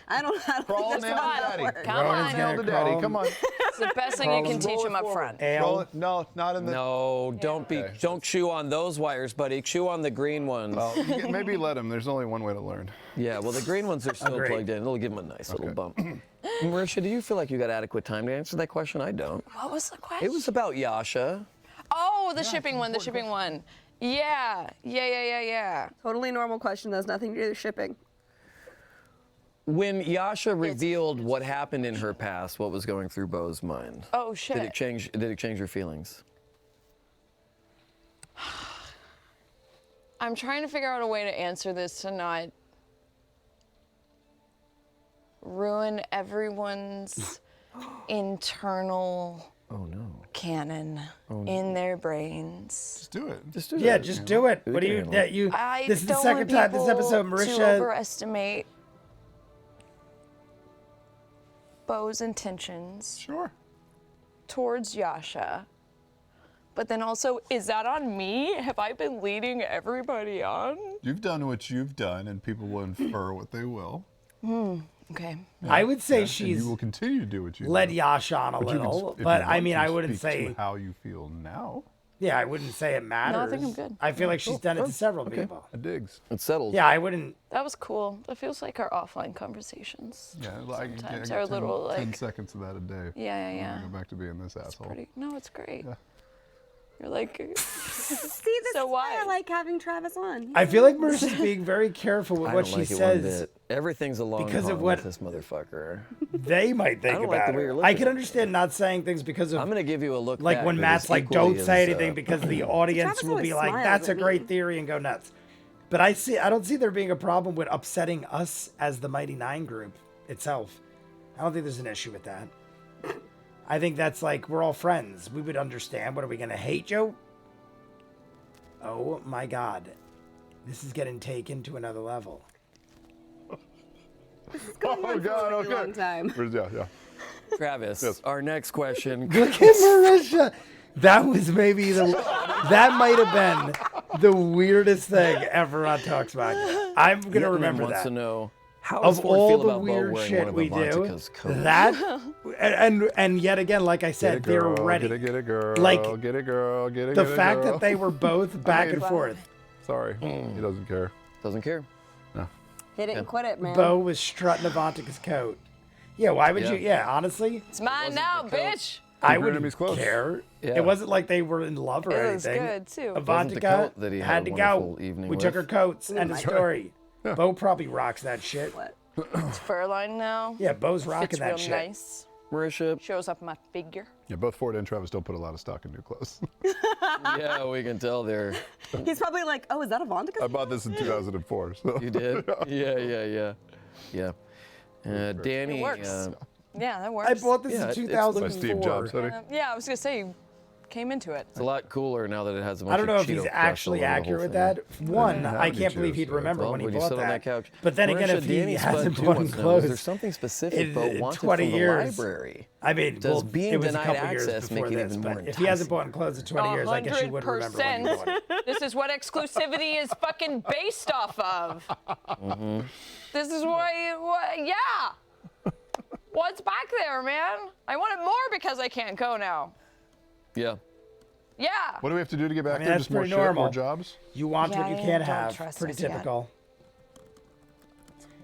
I don't think Crawl that's nail how that daddy. works. come Ronan's on. gonna Nail to daddy. crawl Come on. It's the best thing you can teach him up front. Roll Ale. it. No, not in the. No, don't chew on those wires, buddy. Chew on the green ones. Well, maybe let him. There's only one way to learn. Yeah, well, the green ones are still Agreed. plugged in. It'll give them a nice little bump. Marisha, do you feel like you got adequate time to answer that question? I don't. What was the question? It was about Yasha. Oh, Oh, the shipping one, the shipping one. Yeah. Totally normal question. That has nothing to do with shipping. When Yasha revealed what happened in her past, what was going through Bo's mind? Oh, shit. Did it change your feelings? I'm trying to figure out a way to answer this to not ruin everyone's internal canon in their brains. Just do it. Just do Yeah, it. just do it. What do you? That you? I This is the don't second want time this episode, people to Marisha. overestimate Bo's intentions Sure. towards Yasha. But then also, is that on me? Have I been leading everybody on? You've done what you've done, and people will infer what they will. Okay. I would say And she's you will continue to do what you led do. Yasha on a But you can little, if you but I want mean, to I wouldn't speak say. to how you feel now. Yeah, I wouldn't say it matters. think I'm good. I feel like she's done it to several people. Digs. It's settled. Yeah, I wouldn't. That was cool. It feels like our offline conversations. Yeah, like Sometimes I are a get little 10 like. seconds of that a day. Yeah. Go back to being this asshole. No, it's great. You're like. See, this So is why I why? like having Travis on. I feel like Marisha's being very careful with I what don't she like it one says. bit. Everything's a long because of con what- with this motherfucker. They might think I don't like about the way it. you're I looking can at me. understand not saying things because of I'm gonna give you a look like back when that Matt's is like, equally don't say as, anything because the audience Travis will be always like, smiles that's a at great me. theory and go nuts. But I don't see there being a problem with upsetting us as the Mighty Nine group itself. I don't think there's an issue with that. I think that's like, we're all friends. We would understand. What are we going to hate, Joe? Oh my God. This is getting taken to another level. Going on for a really long okay. time. Yeah. Travis, Yes. our next question. Look at Marisha. That was maybe that might have been the weirdest thing ever on Talks Machina. I'm going to Yetman remember wants that. to know how does Of Ford all feel the about Bo weird wearing shit one of we do, Avantika's coats? that and yet again, like I said, Get it, girl. they're ready. Get it, girl. Like, get it, girl. Get it, The get it, fact girl. that they were both back and forth. Sorry, he doesn't care. Doesn't care. Hit it and quit it, man. Bo was strutting Avantika's coat. Yeah, why would Yeah. you? Yeah, honestly, It's mine now, bitch. I your wouldn't enemy's close. care. Yeah. It wasn't like they were in love or It was anything. good, too. Wasn't the Avantika coat that he had had a to go. wonderful evening We took her with? coats. End of story. Bo probably rocks that shit. It's fur line now. Yeah, Bo's rocking Fits that real shit. nice. Marisha, Shows up my figure. Yeah, both Ford and Travis don't put a lot of stock in new clothes. yeah, we can tell there. He's probably like, oh, is that a Vontica? I bought this in 2004. So. You did? Yeah. Danny. It works. Yeah, that works. I bought this Yeah, in it's 2004. By Steve Jobs hoodie. Yeah, I was gonna say, you came into it. It's a lot cooler now that it has a bunch I don't know of if he's Cheeto Crush actually all over the accurate with whole that. thing. One, Yeah, I me can't too, believe he'd so- remember Well, when he would you bought sit on that couch? But then again, Marisha, if he Danny hasn't Spud, too, bought wants to know, clothes, is there something specific in Bo wanted 20 from the years. library? I mean, Does well, being it was a denied couple years access before make it this, even but more if he hasn't enticing? bought clothes in 20 years, I guess you wouldn't remember when he bought it. This is what exclusivity is fucking based off of. This is yeah. What's back there, man? I want it more because I can't go now. Yeah. Yeah. What do we have to do to get back I mean, there? that's Just more pretty shit, normal. more jobs? You want what you Yeah, can't don't have. trust Pretty us yet. typical.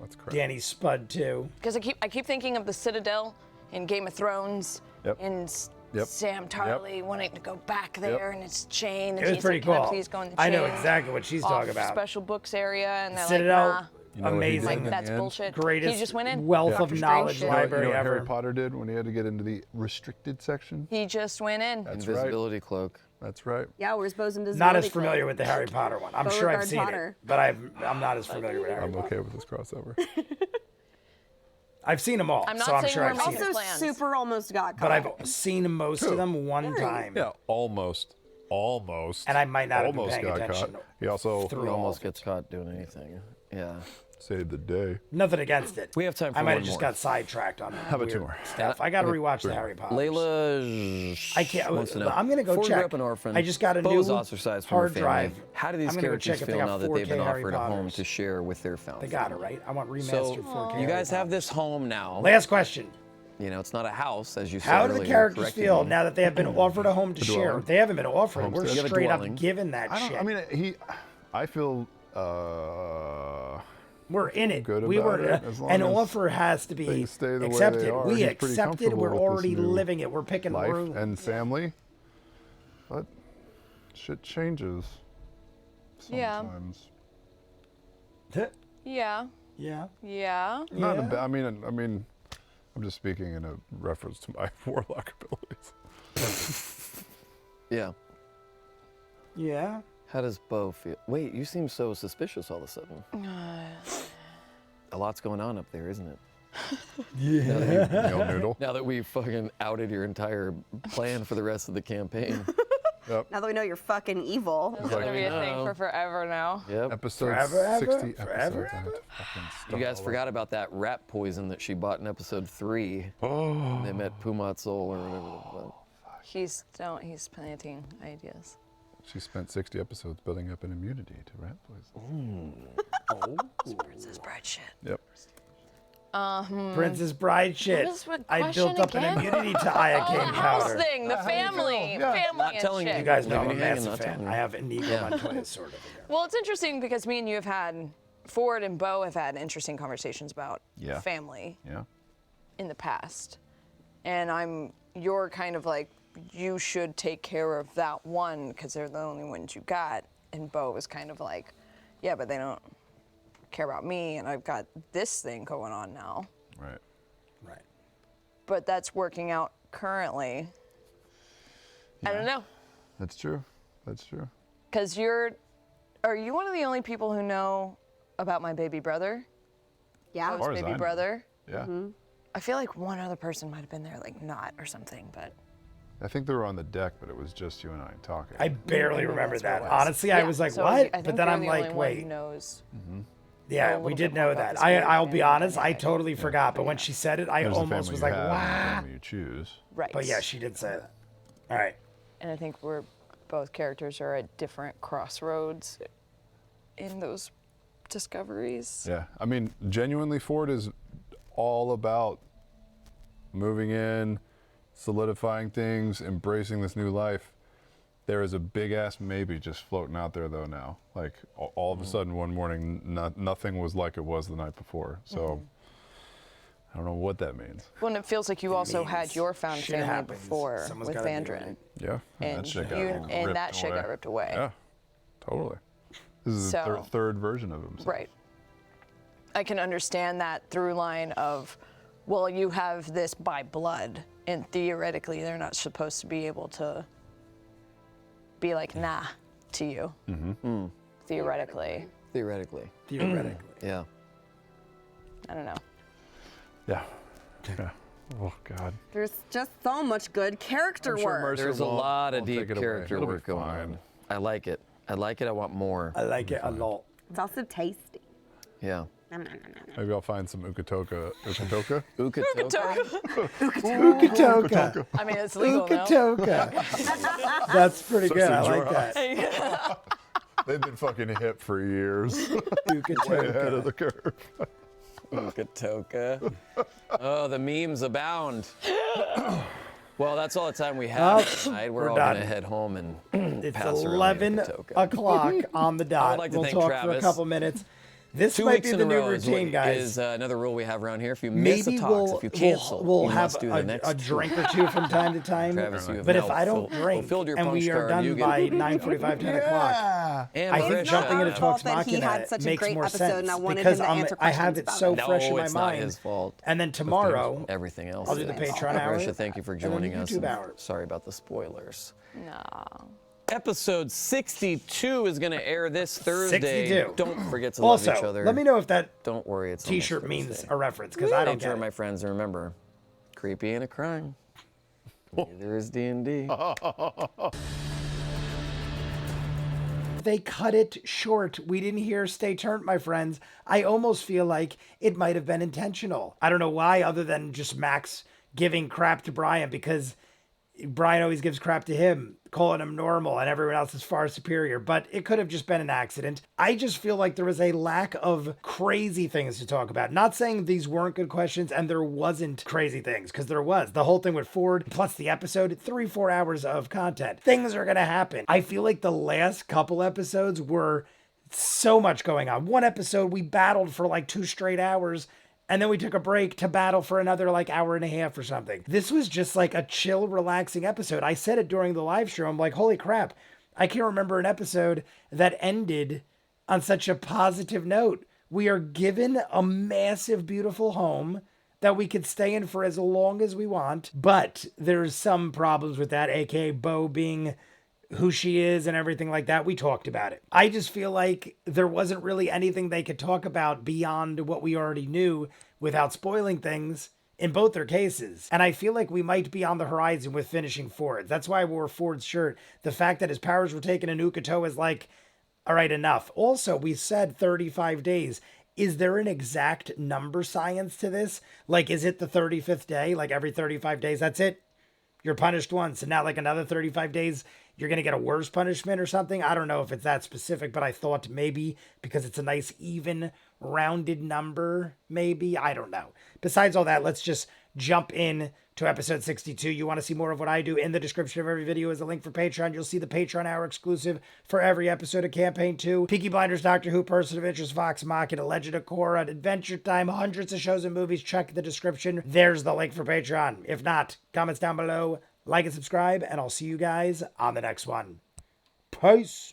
That's crap. Danny Spud too. Because I keep thinking of the Citadel in Game of Thrones Yep. and Yep. Sam Tarly wanting to go back there and it's chain. And It was he's pretty like, "Can cool. I please go in the I know chain exactly what she's off talking about. Special books area, and they're Citadel, like, nah. You know what he did amazing. in the That's end? bullshit. Greatest He just went in. wealth Yeah. of knowledge shit. library You know what ever. Harry Potter did when he had to get into the restricted section? He just went in. That's Invisibility cloak. That's right. Yeah, where's Bo's invisibility? Not as cloak? familiar with the Harry Potter one. I'm sure I've Beauregard seen Potter. it, but I'm not as familiar with Harry I'm Potter. okay with this crossover. I've seen them all, I'm not so I'm saying sure we're I've seen also it. Also, plans. super almost got caught. But I've seen most of them one time, Yeah, almost. Almost. and I might not have been almost paying got attention. caught. He also through He all almost of it. gets caught doing anything. Yeah. saved the day. Nothing against it. We have time for I might one have just more. got sidetracked on How about two weird more? stuff. I got to rewatch the Harry Potter. Layla I can't. wants to know. I'm gonna go Ford check. grew up an orphan. I just got a Bo's new ostracized from her hard family. drive. How do these I'm gonna go characters check if they feel got now that they've 4K been Harry offered a home Potters. to share with their found They got it family? right. I want remastered So 4K. you Harry guys have Potters. this home now. Last question. You know, it's not a house, as you said How do earlier. the characters correcting feel me. now that they have been offered a home to share? dwelling. They haven't been offered. We're Homestead. You have a straight up dwelling. given that I don't. shit. I mean, I feel. We're in it. Good We about were. it, as long An as offer has to be things stay the way they accepted. are. We He's pretty accepted. comfortable We're with this already new living it. We're picking life room. and family. But shit changes Yeah. sometimes. Yeah. Yeah. Yeah. Not in a I mean, I'm just speaking in a reference to my warlock abilities. Yeah. Yeah. How does Bo feel? Wait, you seem so suspicious all of a sudden. A lot's going on up there, isn't it? Meal noodle. Now that we've fucking outed your entire plan for the rest of the campaign. Yep. Now that we know you're fucking evil. It's gonna be a thing for forever now. Yep. Episode Forever, 60 ever, episodes. forever, I have to ever. fucking You start guys all forgot about that rat poison that she bought in episode 3. Oh. They met Pumat Soul or whatever. He's planting ideas. She spent 60 episodes building up an immunity to rat poison. Princess Bride shit. Yep. Princess Bride shit. is what I built question up an again? immunity to iocane House powder. thing, the family, Yeah. family Not and telling shit. you. You guys know I'm a Leaving you hanging, massive not fan. telling I you. have Inigo Montoya sort of. Well, it's interesting because me and you have had, Ford and Bo have had interesting conversations about Yeah. family Yeah. in the past. And you're kind of like, you should take care of that one because they're the only ones you got. And Bo was kind of like, yeah, but they don't care about me and I've got this thing going on now. Right. Right. But that's working out currently. I don't know. That's true. That's true. Because are you one of the only people who know about my baby brother? Yeah. far Bo's as I baby know. brother? Yeah. I feel like one other person might have been there, like not or something, but. I think they were on the deck, but it was just you and I talking. I barely remember That's what that. it was. Honestly, I Yeah, was like, so what? I think But then you're I'm the like, only one wait. who knows. Yeah, a we little did bit more know about that. this family I'll be than honest, I I had. totally forgot. But when she said it, I There's the almost family was you like, have and the wow. family you choose. Right. But yeah, she did say that. All right. And I think both characters are at different crossroads in those discoveries. Yeah. I mean, genuinely, Ford is all about moving in, solidifying things, embracing this new life. There is a big ass maybe just floating out there though now. Like all of a sudden one morning, nothing was like it was the night before. So I don't know what that means. Well, and it feels like you also had means your found shit family happens. before Someone's with gotta do Vandrin. it. Yeah. And that shit got ripped away. got ripped away. Yeah. Totally. This is the So- third version of himself. Right. I can understand that through line of, well, you have this by blood, and theoretically they're not supposed to be able to be like, nah, to you. Mm-hmm. Theoretically. Theoretically. Theoretically. Yeah. I don't know. Yeah. Yeah. Oh God. There's just so much good character I'm sure work. Mercer There's a won't- lot of won't take deep it away. character It'll be work going fine. on. I like it. I like it. I want more. I like it a lot. It's also tasty. Yeah. Nom, nom, nom, nom, nom. Maybe I'll find some Ukatoka. Ukatoka? Ukatoka. Ukatoka. I mean, it's legal now. Ukatoka. That's pretty good. I like Jorah. that. They've been fucking hip for years. Way ahead of Ukatoka. the curve. Ukatoka. Oh, the memes abound. Well, that's all the time we have tonight. We're all done. going to head home and It's pass around 11 Ukatoka. o'clock on the dot. like to We'll thank talk for a Travis. couple minutes. This 2 might weeks be in the a new row routine, guys. is another rule we have around here. If you miss Maybe a talks, we'll, if you cancel, we'll you have must do the next a two. drink or two from time to time. Travis, you have But if now I don't drink fulfilled your and punch we are card, you done get- by 9:45, 10 o'clock, And I Marisha, think jumping into Fault Talks that he Machina had such a makes great more episode sense and I wanted because him to answer I have questions it about so it. No, fresh in my it's not mind. his fault. And then tomorrow, Everything else. I'll do the is. Patreon hour. Marisha, thank you for and then the joining us. YouTube and hour. Sorry about the spoilers. No. Episode 62 is going to air this Thursday. 62. Don't forget to love Also, each other. let me know if that Don't worry, it's T-shirt almost means Thursday. a reference because I don't Take care, get my it. friends, and remember, creepy ain't a crime. Neither is D&D. They cut it short. We didn't hear "Stay Turned," my friends. I almost feel like it might have been intentional. I don't know why, other than just Max giving crap to Brian, because Brian always gives crap to him, calling him normal, and everyone else is far superior. But it could have just been an accident. I just feel like there was a lack of crazy things to talk about. Not saying these weren't good questions and there wasn't crazy things, because there was. The whole thing with Ford, plus the episode, 3-4 hours of content. Things are going to happen. I feel like the last couple episodes were so much going on. One episode, we battled for like 2 straight hours. And then we took a break to battle for another like hour and a half or something. This was just like a chill, relaxing episode. I said it during the live stream. I'm like, holy crap. I can't remember an episode that ended on such a positive note. We are given a massive, beautiful home that we could stay in for as long as we want, but there's some problems with that, aka Bo being who she is and everything like that. We talked about it. I just feel like there wasn't really anything they could talk about beyond what we already knew without spoiling things in both their cases. And I feel like we might be on the horizon with finishing Ford. That's why I wore Ford's shirt. The fact that his powers were taken in Ukuto is like, all right, enough. Also, we said 35 days. Is there an exact number science to this? Like, is it the 35th day? Like every 35 days, that's it? You're punished once, and now like another 35 days, you're going to get a worse punishment or something? I don't know if it's that specific, but I thought maybe because it's a nice, even, rounded number, maybe. I don't know. Besides all that, let's just jump in to episode 62. You want to see more of what I do? In the description of every video is a link for Patreon. You'll see the Patreon hour exclusive for every episode of Campaign 2. Peaky Blinders, Doctor Who, Person of Interest, Vox Machina, Legend of Korra, Adventure Time, hundreds of shows and movies. Check the description. There's the link for Patreon. If not, comments down below, like and subscribe, and I'll see you guys on the next one. Peace.